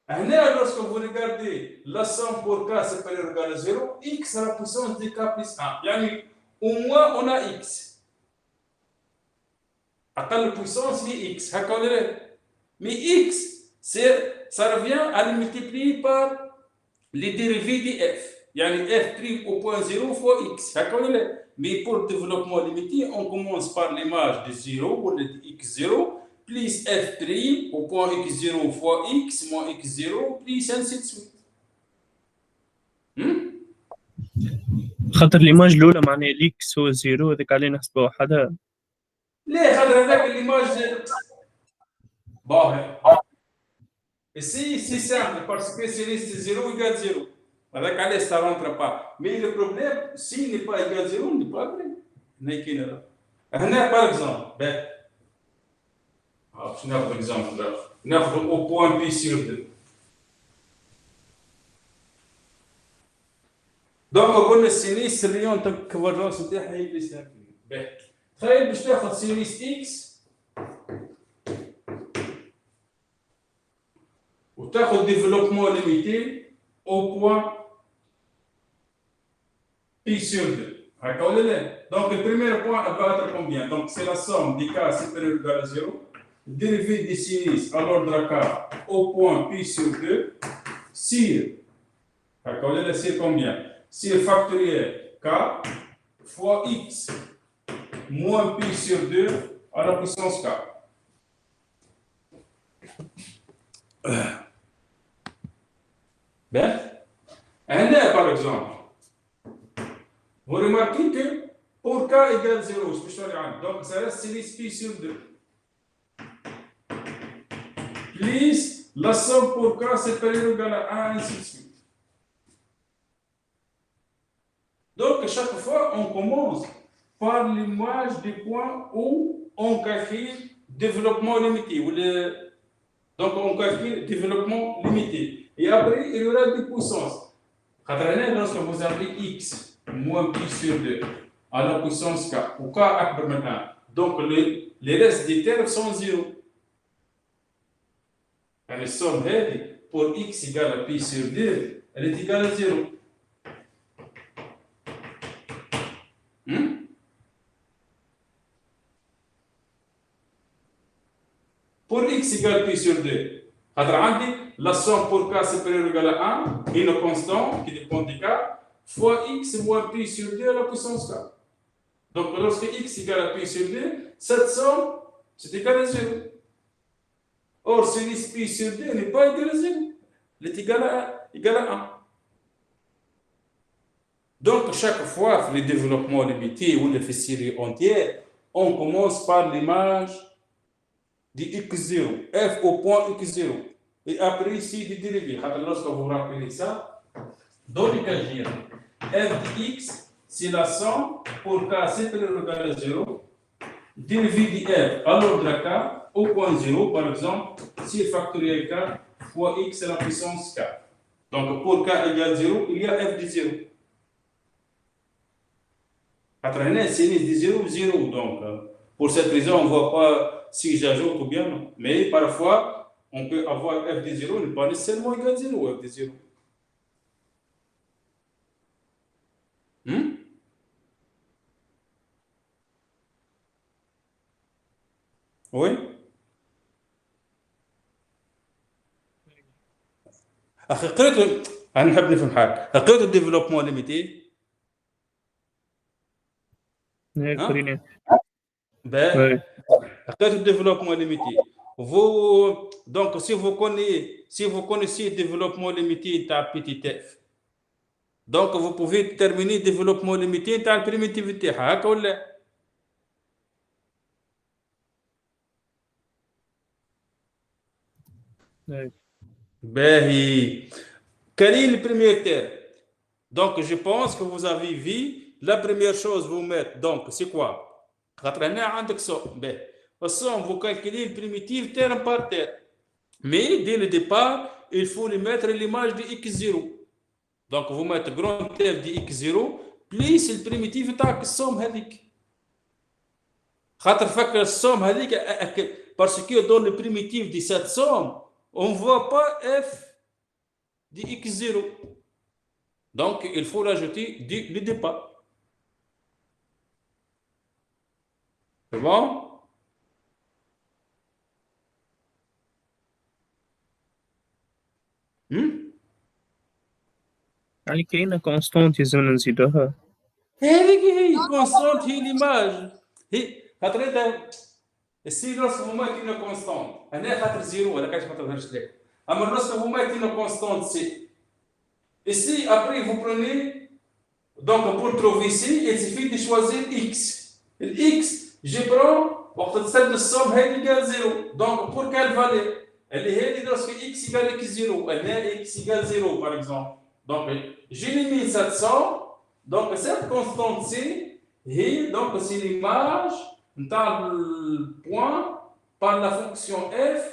Là, lorsque vous regardez la somme pour k supérieur ou égal à 0, x à la puissance de k plus 1. Yani, au moins, on a x. أقل puissance, c'est x. Mais x, ça revient à le multiplier par les dérivés de f. Yani, f' au point 0 fois x. Mais pour le développement limité, on commence par l'image de 0 ou de x0. Plus f' au point x0 fois x moins x0 plus ainsi de suite. خاطر الايماج الاولى معناها ليكس هو زيرو هذاك عليه نحسبه وحدها. ليه خاطر هذاك l'image باهي. Ici, c'est simple parce que sinus de 0 égale 0. هذاك عليه ça rentre pas. Mais le problème, s'il n'est pas égal à 0, il n'est pas vrai. هنا par exemple, باش ناخذ exemple ناخذ au point P sur 2. دونك قلنا السينيس الريون تكبر الراس نتاعها هي بلس باهي. تخيل باش تاخذ سينيس اكس وتاخذ développement limité au point P sur 2. هكا ولا لا؟ Donc le premier point va être combien? Donc c'est la somme des k supérieur ou égal à 0. Dérivé des sinus à l'ordre k au point P sur 2 sur, c'est combien? Sur factoriel k fois x moins pi sur 2 à la puissance k. Ben, par exemple, vous remarquez que pour k égale 0, donc ça reste sinus pi sur 2. Plus la somme pour k supérieure ou égale à 1, ainsi de suite. Donc, chaque fois, on commence par l'image des points où on calcule développement limité. Donc, on calcule développement limité. Et après, il y aura des puissances. Lorsque vous avez x moins pi sur 2 à la puissance k, ou k acbre maintenant, donc les restes des termes sont 0. Et la somme pour x égale à pi sur 2, elle est égale à 0. Pour x égale pi sur 2, la somme pour k supérieure ou égale à 1, une constante qui dépend du k, fois x moins pi sur 2 à la puissance k. Donc, lorsque x égale à pi sur 2, cette somme, c'est égal à 0. Or, sinus pi sur 2 n'est pas égal à 0. Il est égal à 1. Donc, chaque fois, le développement limité ou les séries entières, on commence par l'image de x0, f au point x0. Et après, ici, des dérivés. Lorsque vous rappelez ça, dans le cas J, f de x, c'est la somme pour k supérieur ou égal à 0, dérivé de f à l'ordre de k au point 0, par exemple, si factoriel k fois x à la puissance k. Donc, pour k égale 0, il y a f de 0. Sinus de 0, 0. Donc, pour cette raison, on ne voit pas si j'ajoute ou bien non. Mais parfois, on peut avoir f de 0 n'est pas nécessairement égal à 0, f de 0. Oui. أنا نحب نفهم حاجة. حقيقة الديفلوبمون ليميتي. Corinne. Ben, le développement limité. Donc, si vous connaissez le développement limité à petit f, donc vous pouvez déterminer le développement limité à la primitivité. Ben, quel est le premier terme? Donc, je pense que vous avez vu la première chose, vous mettez. Donc, c'est quoi? Vous calculez le primitif terme par terme. Mais dès le départ, il faut lui mettre l'image de x0. Donc, vous mettez grand F de x0 plus le primitif de la somme هذيك. Parce que dans le primitif de cette somme, on ne voit pas f de x0. Donc, il faut l'ajouter dès le départ. C'est bon? يعني كاينة كونستانت يلزمنا نزيدوها. هذيك هي كونستانت هي ليماج هي خاطر انت السي لوسك هما كاينه كونستانت هنا خاطر زيرو ولا كاش ما تظهرش لك اما لوسك هما كاينه كونستانت سي ici après vous prenez donc pour trouver ici il suffit de choisir x le x je prends وقت تسد الصوم هذه égale 0 donc pour quelle valeur اللي هي lorsque x égale x0 هنا x égale 0 par exemple donc j'élimine cette somme. Donc, cette constante C, donc c'est l'image dans le point par la fonction f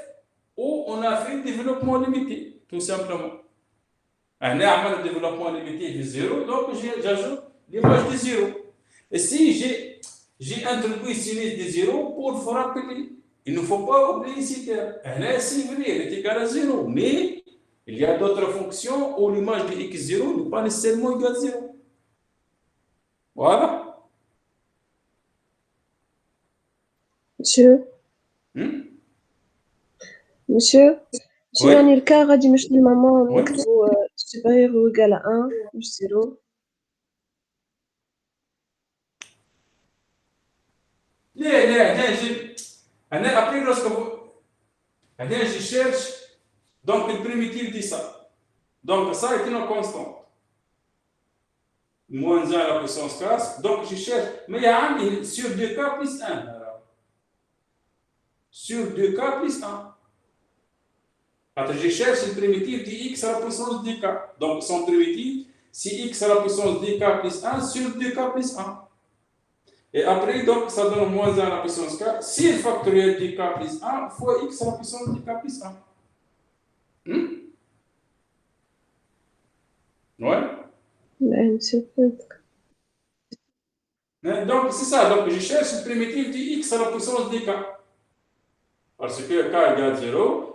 où on a fait le développement limité, tout simplement. On a fait le développement limité de 0, donc j'ajoute l'image de 0. Et si j'ai introduit sinus de 0 pour vous rappeler, il ne faut pas oublier ici que c'est vrai, elle est égale à 0, mais il y a d'autres fonctions où l'image de x0 n'est pas nécessairement égale à 0. Voilà. Monsieur, monsieur, Oui. يعني الكا غادي مش للمامون Oui. نكتبو supérieur ou égal à 1 مش 0. Après, lorsque vous. Je cherche. Donc, le primitif dit ça. Donc, ça est une constante. Moins 1 à la puissance 4. Donc, je cherche. Mais il y a un sur 2k plus 1. Sur 2k plus 1. Attends, je cherche le primitif de x à la puissance 2k. Donc, son primitif, c'est x à la puissance 2k plus 1 sur 2k plus 1. Et après, donc, ça donne moins 1 à la puissance 4. Si le factoriel 2k plus 1 fois x à la puissance 2k plus 1. Ouais. لا monsieur. Donc, c'est ça. Donc, je cherche le primitif de x à la puissance 2k. Parce que k égale 0.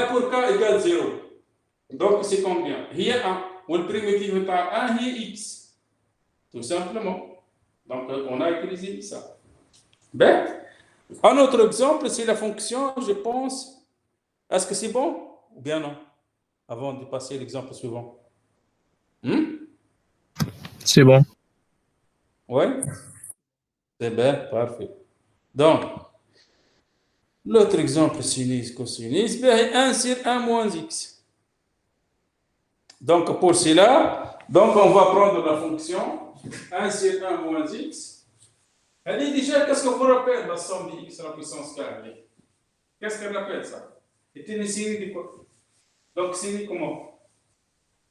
Pour k égale 0. Donc, c'est combien? Il y a 1. Ou le primitif de 1, il y a x. Tout simplement. Donc, on a utilisé ça. Ben, un autre exemple, c'est la fonction, je pense. Est-ce que c'est bon ou bien non? Avant de passer à l'exemple suivant. C'est bon. Oui? C'est bien, parfait. Donc, l'autre exemple, sinus, cosinus, ben, 1 sur 1 moins x. Donc, pour cela, donc on va prendre la fonction 1 sur 1 moins x. Elle dit déjà, qu'est-ce que vous rappelez la somme de x à la puissance carrée? Qu'est-ce qu'elle appelle ça? C'est une série de quoi? Donc, série comment?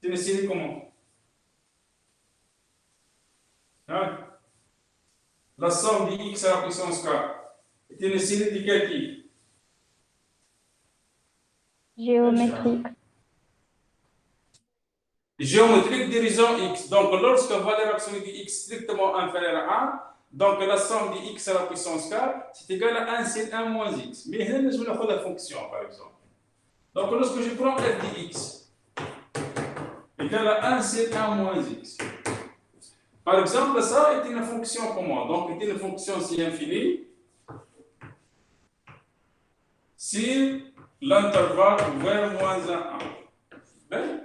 C'est une série comment? Hein? La somme de x à la puissance carrée est une série de quel type? Géométrique. Géométrique de raison x. Donc, lorsque la valeur absolue de x strictement inférieure à 1, donc la somme de x à la puissance 4, c'est égal à 1 sur 1 moins x. Mais là, je vais prendre la fonction, par exemple. Donc, lorsque je prends f de x, égal à 1 sur 1 moins x. Par exemple, ça est une fonction comment? Donc, c'est une fonction si infinie sur l'intervalle vers moins 1. Bien.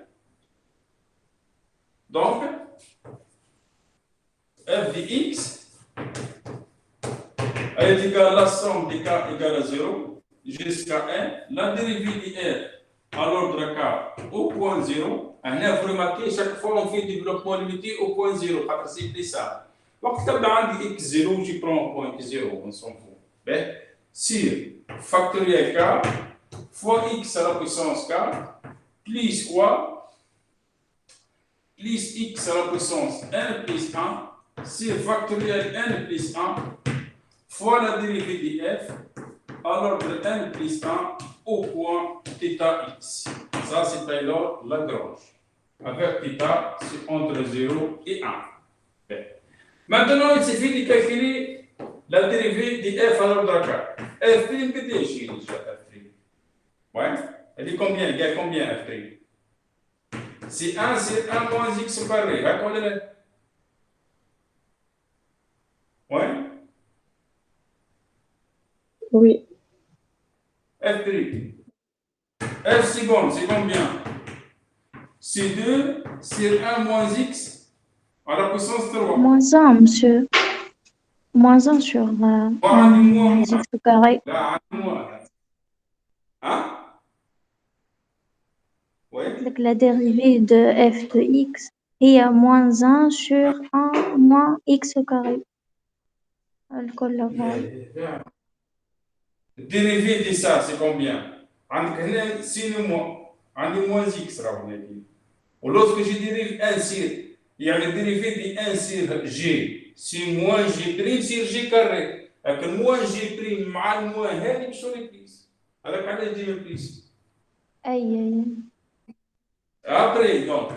Donc, f de x est égal à la somme de k égale à 0 jusqu'à 1. La dérivée de f à l'ordre k au point 0. Vous remarquez, chaque fois on fait développement limité au point 0. C'est plus ça. Donc, quand on a x 0, je prends au point 0, on s'en fout. Bien, sur factoriel k fois x à la puissance k plus quoi? Plus x à la puissance n plus 1 sur factoriel n plus 1 fois la dérivée de f à l'ordre n plus 1 au point θ x. Ça, c'est Taylor Lagrange. Avec θ, c'est entre 0 et 1. Bien. Maintenant, il suffit de calculer la dérivée de f à l'ordre k. F', que déjà f'. Ouais. Elle dit combien? Il y a combien f'? C'est 1 sur 1 moins x carré. Rappelez-le. Oui? Oui. F'. F seconde, c'est combien? C'est 2 sur 1 moins x à la puissance 3. Moins 1, monsieur. Moins 1 sur x au carré. Là, moins. Hein? Oui? Donc, la dérivée de f de x est à moins 1 sur 1 moins x au carré. Dérivée de ça, c'est combien? C'est le moins. On moins x. Ou lorsque je dérive 1 sur, il y a le dérivé de 1 sur g. C'est moins g' sur g carré. Avec le moins g' مع le moins هذه مش هو plus. Alors علاش ديما plus? Aïe. Après, donc,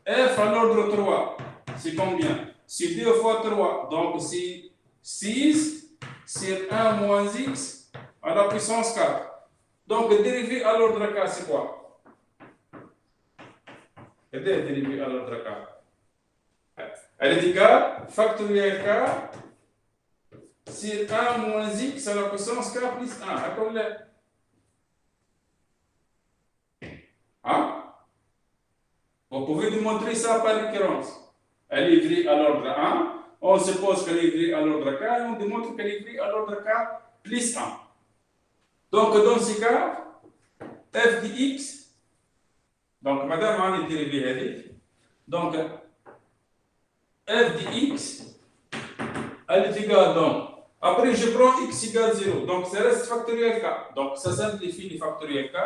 f à l'ordre 3, c'est combien? C'est 2 fois 3, donc c'est 6 sur 1 moins x à la puissance 4. Donc, dérivé à l'ordre 4, c'est quoi? Quelle est la dérivée à l'ordre 4? Elle est égale factoriel k sur 1 moins x à la puissance k plus 1. D'accord? Hein? Vous pouvez démontrer ça par récurrence. Elle est vraie à l'ordre 1, on on suppose qu'elle est écrite à l'ordre K et on démontre qu'elle est écrite à l'ordre K plus 1. Donc, dans ce cas, f de x, donc, madame, on est dérivé. Donc, f de x, elle est égale donc. Après, je prends x égale 0. Donc, ça reste factoriel k. Donc, ça simplifie les factoriels k.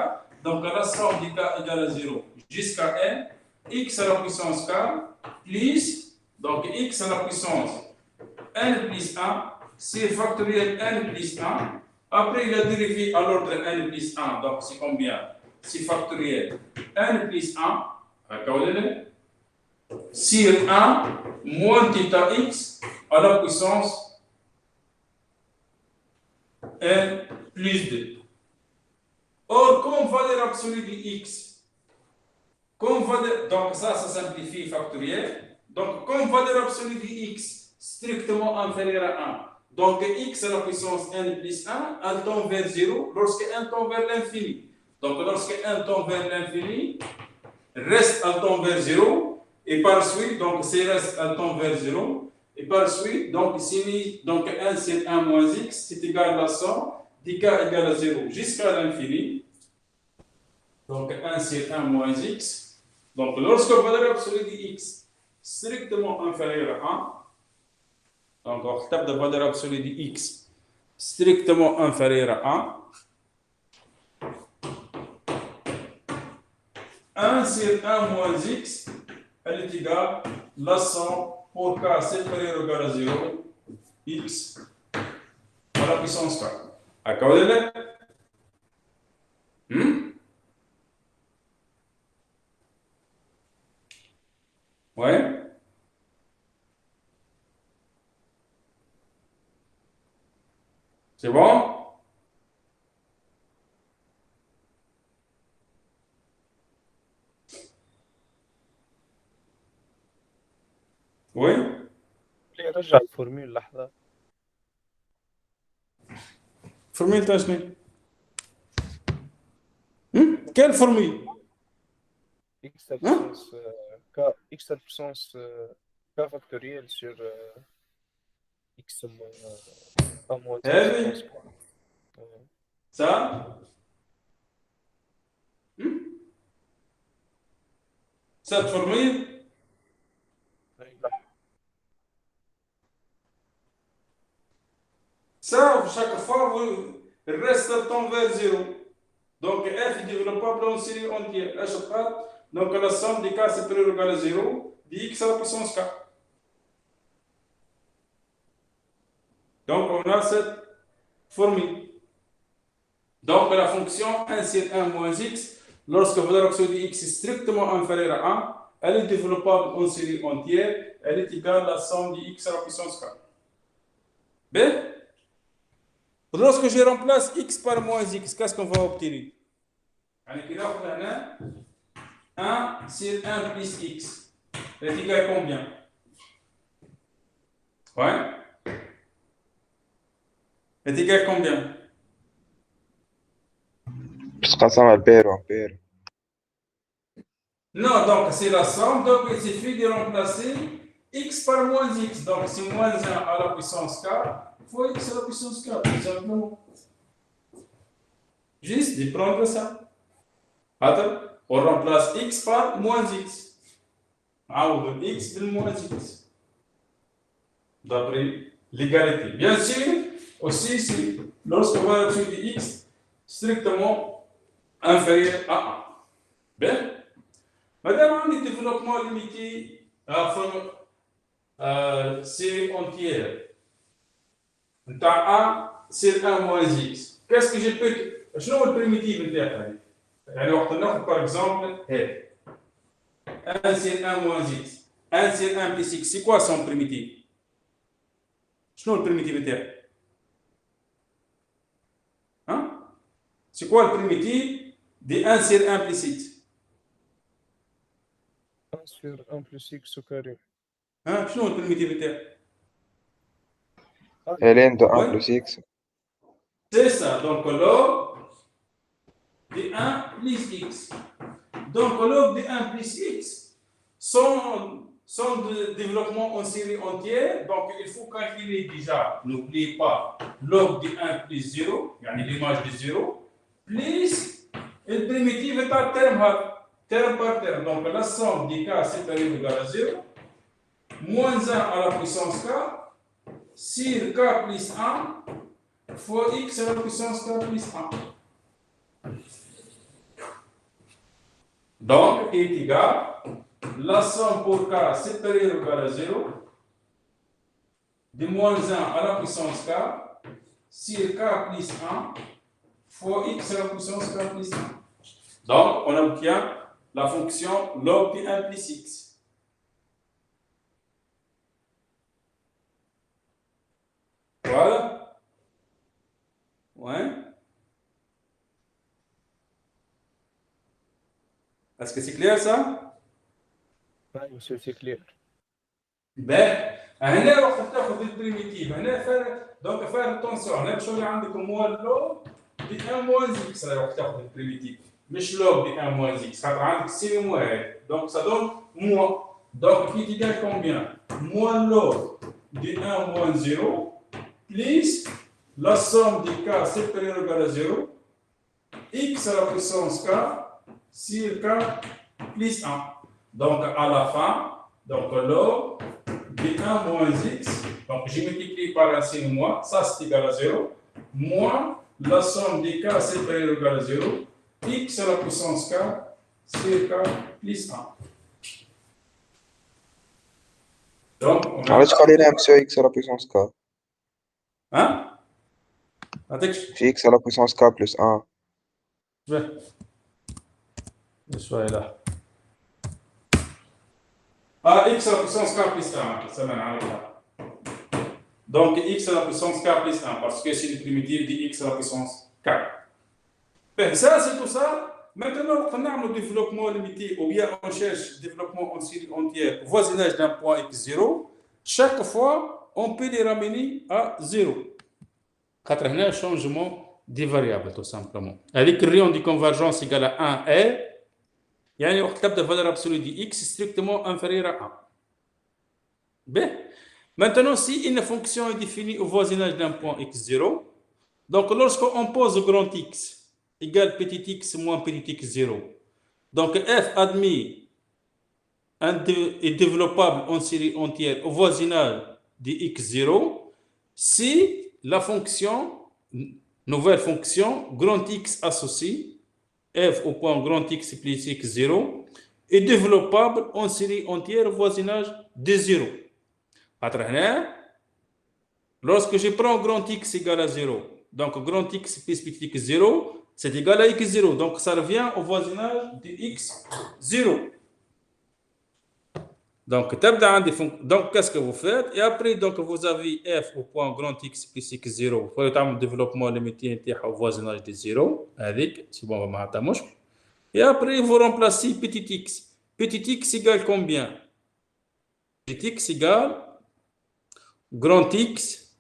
Donc, la somme de k égale à 0 jusqu'à n. X à la puissance k plus, donc x à la puissance n plus 1, c'est factoriel n plus 1. Après, il a dérivé à l'ordre n plus 1. Donc, c'est combien? C'est factoriel n plus 1. Sur 1 moins θ x à la puissance n plus 2. Or, comme valeur absolue de x, donc ça simplifie factoriel. Donc, comme valeur absolue de x strictement inférieure à 1, donc x à la puissance n plus 1, elle tend vers 0 lorsque n tend vers l'infini. Donc, lorsque n tend vers l'infini, reste elle tend vers 0, et par suite, donc c'est reste elle tend vers 0, et par suite, donc si donc 1 c'est 1 moins x, c'est égal à la somme de k égale à 0 jusqu'à l'infini. Donc 1 c'est 1 moins x. Donc, lorsque la valeur absolue de x strictement inférieure à 1, donc on tape de valeur absolue de x strictement inférieure à 1, 1 sur 1 moins x, elle est égale à la somme pour k supérieur ou égal à 0, x à la puissance k. Accordez-le? Ouais. C'est bon? Oui? رجع الفورميل لحظة. Formule تشني؟ Quelle formule? x à la puissance k, x à la puissance k factoriel sur x à moins Eh oui. 10. Ça? Cette formule? Ça, chaque fois, il reste le temps vers 0. Donc, f est développable en série entière. Donc, la somme des k supérieure ou égale à 0, de x à la puissance k. Donc, on a cette formule. Donc, la fonction 1 sur 1 moins x, lorsque la valeur absolue de x est strictement inférieure à 1, elle est développable en série entière, elle est égale à la somme de x à la puissance k. Bien? Lorsque je remplace x par moins x, qu'est-ce qu'on va obtenir? 1 sur 1 plus x. Elle est égale à combien? Ouais. Elle est égale à combien? تتقسم على بير. Non, donc c'est la somme. Donc il suffit de remplacer x par moins x. Donc c'est moins 1 à la puissance k fois x à la puissance k, tout simplement. Juste de prendre ça. Attends, on remplace x par moins x. Ou x de moins x. D'après l'égalité. Bien sûr, aussi, c'est lorsque on va de x strictement inférieur à 1. Bien. Madame, on est développement limité à la série entière. On a 1 sur 1 moins x. Qu'est-ce que je peux. Je n'ai pas de primitive interne. Alors, par exemple, 1 sur 1 moins x. 1 sur 1 plus x. C'est quoi son primitive? Je n'ai pas de primitive interne. Hein? C'est quoi le primitif de 1 sur 1 plus x? 1 sur 1 plus x au carré. Hein? Je n'ai pas de primitive interne. ln de 1 plus x. C'est ça. Donc, log de 1 plus x. Donc, log de 1 plus x, son sont de développement en série entière. Donc, il faut calculer déjà, n'oubliez pas, log de 1 plus 0, l'image de 0, plus une primitive est à terme par terme. Donc, la somme des k supérieur ou égal à 0, moins 1 à la puissance k, sur k plus 1, fois x à la puissance k plus 1. Donc, est égal la somme pour k supérieure ou égal à 0 de moins 1 à la puissance k sur k plus 1 fois x à la puissance k plus 1. Donc, on obtient la fonction log de 1 plus x. Voilà. Ouais. Est-ce que c'est clair ça? Oui, monsieur, c'est clair. Ben, هنا وقت تاخذ البريميتيف هنا دونك فاهم اتونسيون هنا شو اللي عندكم هو اللوج دي 1 موان اكس وقت تاخذ البريميتيف مش لوج دي 1 موان اكس خاطر عندك سي موان دونك سا دون موان دونك كي تيجي كومبيان موان لوج دي 1 موان 0 بليس لا سوم دي k supérieur ou égal à 0 x à la puissance k sur k plus 1. Donc à la fin, donc log de 1 moins x, donc je multiplie par un signe moins, ça c'est égal à 0, moins la somme des k supérieur ou égal à 0, x à la puissance k sur k plus 1. Donc on a... علاش خلينا نمسو x à la puissance k Hein? في x à la puissance k plus 1 شوية là. Ah, x à la puissance k plus 1, ça mène à ça. Donc, x à la puissance k plus 1, parce que c'est une primitive de x à la puissance k. Ben, ça, c'est tout ça. Maintenant, on a le développement limité, ou bien on cherche développement en série entière, voisinage d'un point x0. Chaque fois, on peut les ramener à 0. Quatre un changement des variables, tout simplement. Avec le rayon de convergence égal à 1R, il y a une valeur absolue de x strictement inférieure à 1. Bien. Maintenant, si une fonction est définie au voisinage d'un point x0, donc lorsqu'on pose grand x égale petit x moins petit x0, donc f admis est développable en série entière au voisinage de x0 si la fonction, nouvelle fonction, grand x associé, f au point grand x plus x0 est développable en série entière au voisinage de 0. Lorsque je prends grand x égale à 0, donc grand x plus petit x0, c'est égal à x0. Donc ça revient au voisinage de x0. Donc, qu'est-ce que vous faites? Et après, donc, vous avez f au point grand x plus x0. Vous pouvez le développement limité au voisinage de 0. Avec, c'est bon, on va mettre. Et après, vous remplacez petit x. Petit x égale combien? Petit x égale grand x.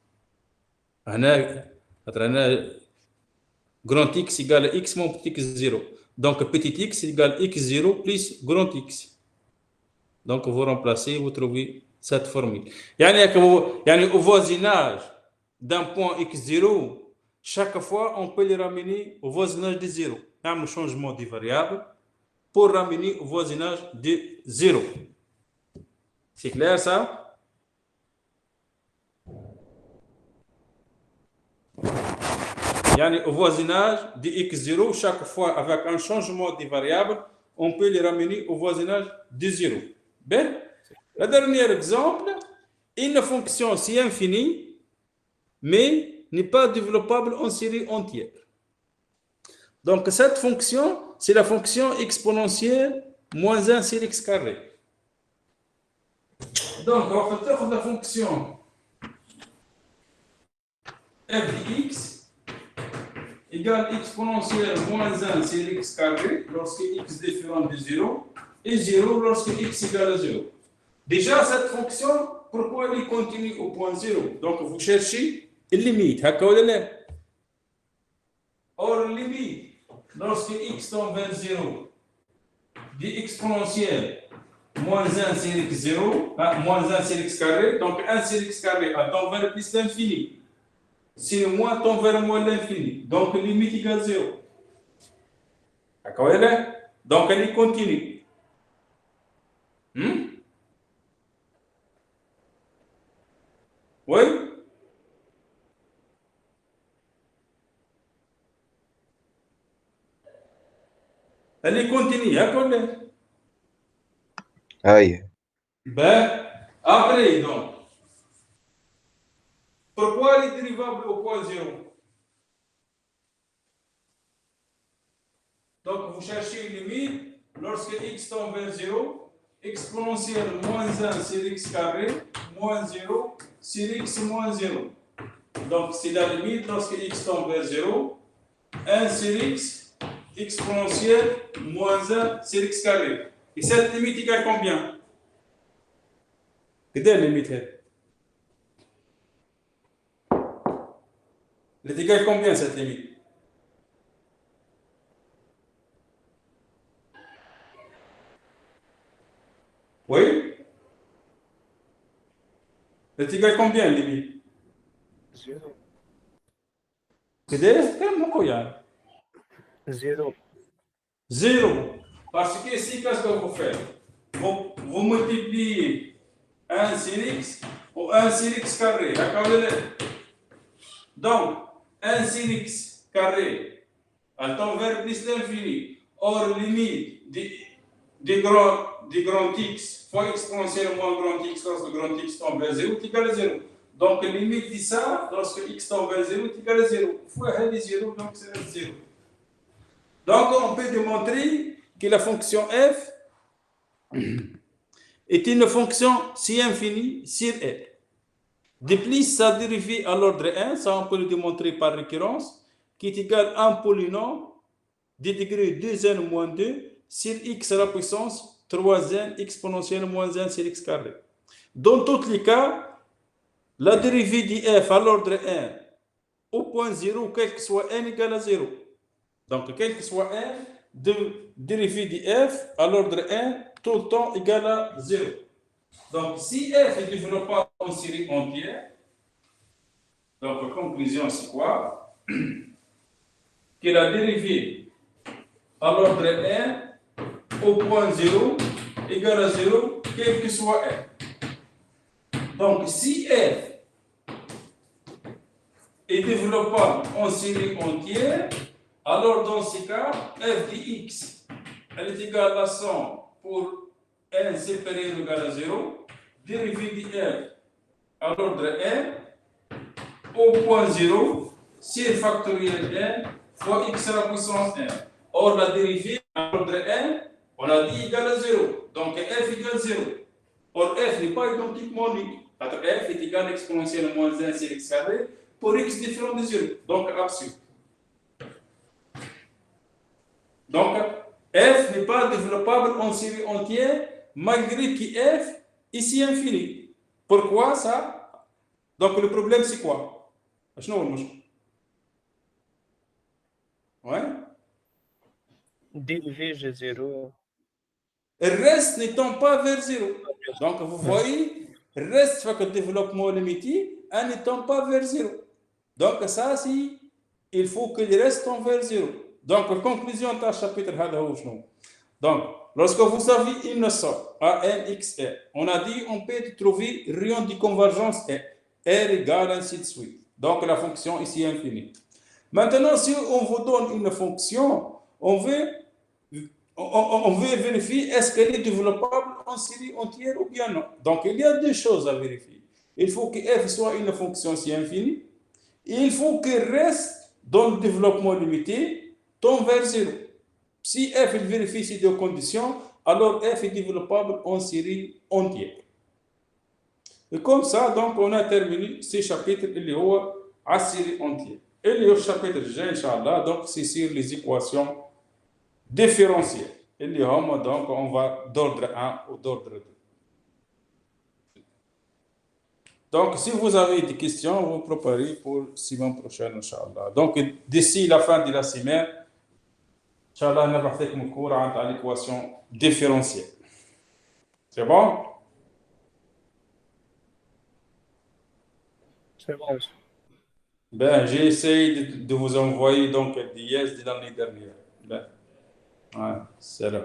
Grand x égale x moins petit x0. Donc, petit x égale x0 plus grand x. Donc, vous remplacez, vous trouvez cette formule. Au voisinage d'un point x0, chaque fois, on peut les ramener au voisinage de 0. Le changement des variables pour ramener au voisinage de 0. C'est clair ça? Au voisinage de x0, chaque fois avec un changement des variables, on peut les ramener au voisinage de 0. Ben, le dernier exemple, une fonction si infinie, mais n'est pas développable en série entière. Donc, cette fonction, c'est la fonction exponentielle moins 1 sur x carré. Donc, on va faire la fonction f de x égale exponentielle moins 1 sur x carré lorsque x différent de 0 et 0 lorsque x égale à 0. Déjà, cette fonction, pourquoi elle continue au point 0? Donc, vous cherchez une limite. Or, limite, lorsque x tombe vers 0, de exponentielle moins 1 sur x 0, moins 1 sur x carré, donc 1 sur x carré tend vers plus l'infini. Si le moins tend vers moins l'infini, donc limite égale 0. D'accord? Donc elle est continue. Oui? Elle est continue, d'accord? أي Ben, après, donc, pourquoi elle est dérivable au point 0? Donc, vous cherchez une limite lorsque x tend vers 0, exponentielle moins 1 sur x carré, moins 0 sur x moins 0. Donc, c'est la limite lorsque x tend vers 0, 1 sur x exponentielle moins 1 sur x carré. Et cette limite égale combien? Quelle est la limite? Elle est égale combien cette limite? Oui? Elle est égale combien la limite? 0. Quel 0. 0. Parce que ici, qu'est-ce que vous faites? Vous multipliez 1 sur x ou 1 sur x carré. Donc, 1 sur x carré, elle tend vers plus l'infini. Or, limite du grand x fois exponentielle moins grand x lorsque grand x tend vers 0 est égal à 0. Donc, limite de ça, lorsque x tend vers 0 est égal à 0. Fois l est 0, donc c'est 0. Donc, on peut démontrer que la fonction f est une fonction si infinie sur f. De plus, sa dérivée à l'ordre 1, ça on peut le démontrer par récurrence, qui est égal à un polynôme de degré 2n moins 2 sur x à la puissance 3n exponentielle moins 1 sur x carré. Dans tous les cas, la dérivée de f à l'ordre 1 au point 0, quel que soit n égale à 0. Donc, quel que soit n, dérivée de f à l'ordre 1, tout le temps égal à 0. Donc, si f est développable en série entière, donc la conclusion c'est quoi? Que la dérivée à l'ordre 1 au point 0 égale à 0, quel que soit f. Donc, si f est développable en série entière, alors dans ce cas, f de x, elle est égale à 100 pour n supérieur ou égal à 0, dérivée de f à l'ordre n au point 0 sur factoriel n fois x à la puissance n. Or, la dérivée à l'ordre n, on a dit égale à 0. Donc, f égale 0. Or, f n'est pas identiquement unique. F est égal à exponentielle moins 1 sur x carré pour x différent de 0. Donc, absurde. Donc, f n'est pas développable en série entière, malgré que f est si infini. Pourquoi ça? Donc, le problème, c'est quoi? Ouais. Dérivé G0. Le reste n'étant pas vers 0. Donc, vous voyez, le reste fait que le développement limité en n'étant pas vers 0. Donc, ça, si il faut que le reste tend vers 0. Donc, conclusion de ce chapitre. Donc, lorsque vous avez une somme à nx r, on a dit on peut trouver rayon de convergence r égale ainsi de suite. Donc, la fonction ici est infinie. Maintenant, si on vous donne une fonction, on veut vérifier est-ce qu'elle est développable en série entière ou bien non. Donc, il y a deux choses à vérifier. Il faut que f soit une fonction si infinie. Et il faut qu'il reste dans le développement limité tend vers 0. Si f il vérifie ces deux conditions, alors f est développable en série entière. Et comme ça, donc, on a terminé ce chapitre اللي هو à série entière. Et le chapitre G, Inch'Allah, donc c'est sur les équations différentielles. Et les hommes, donc, on va d'ordre 1 ou d'ordre 2. Donc, si vous avez des questions, vous préparez pour la semaine prochaine, Inch'Allah. Donc, d'ici la fin de la semaine, Inch'Allah, on va faire un cours à l'équation différentielle. C'est bon? C'est bon. Ben, j'ai essayé de vous envoyer donc le DS de l'année dernière. Ben, ouais, c'est là.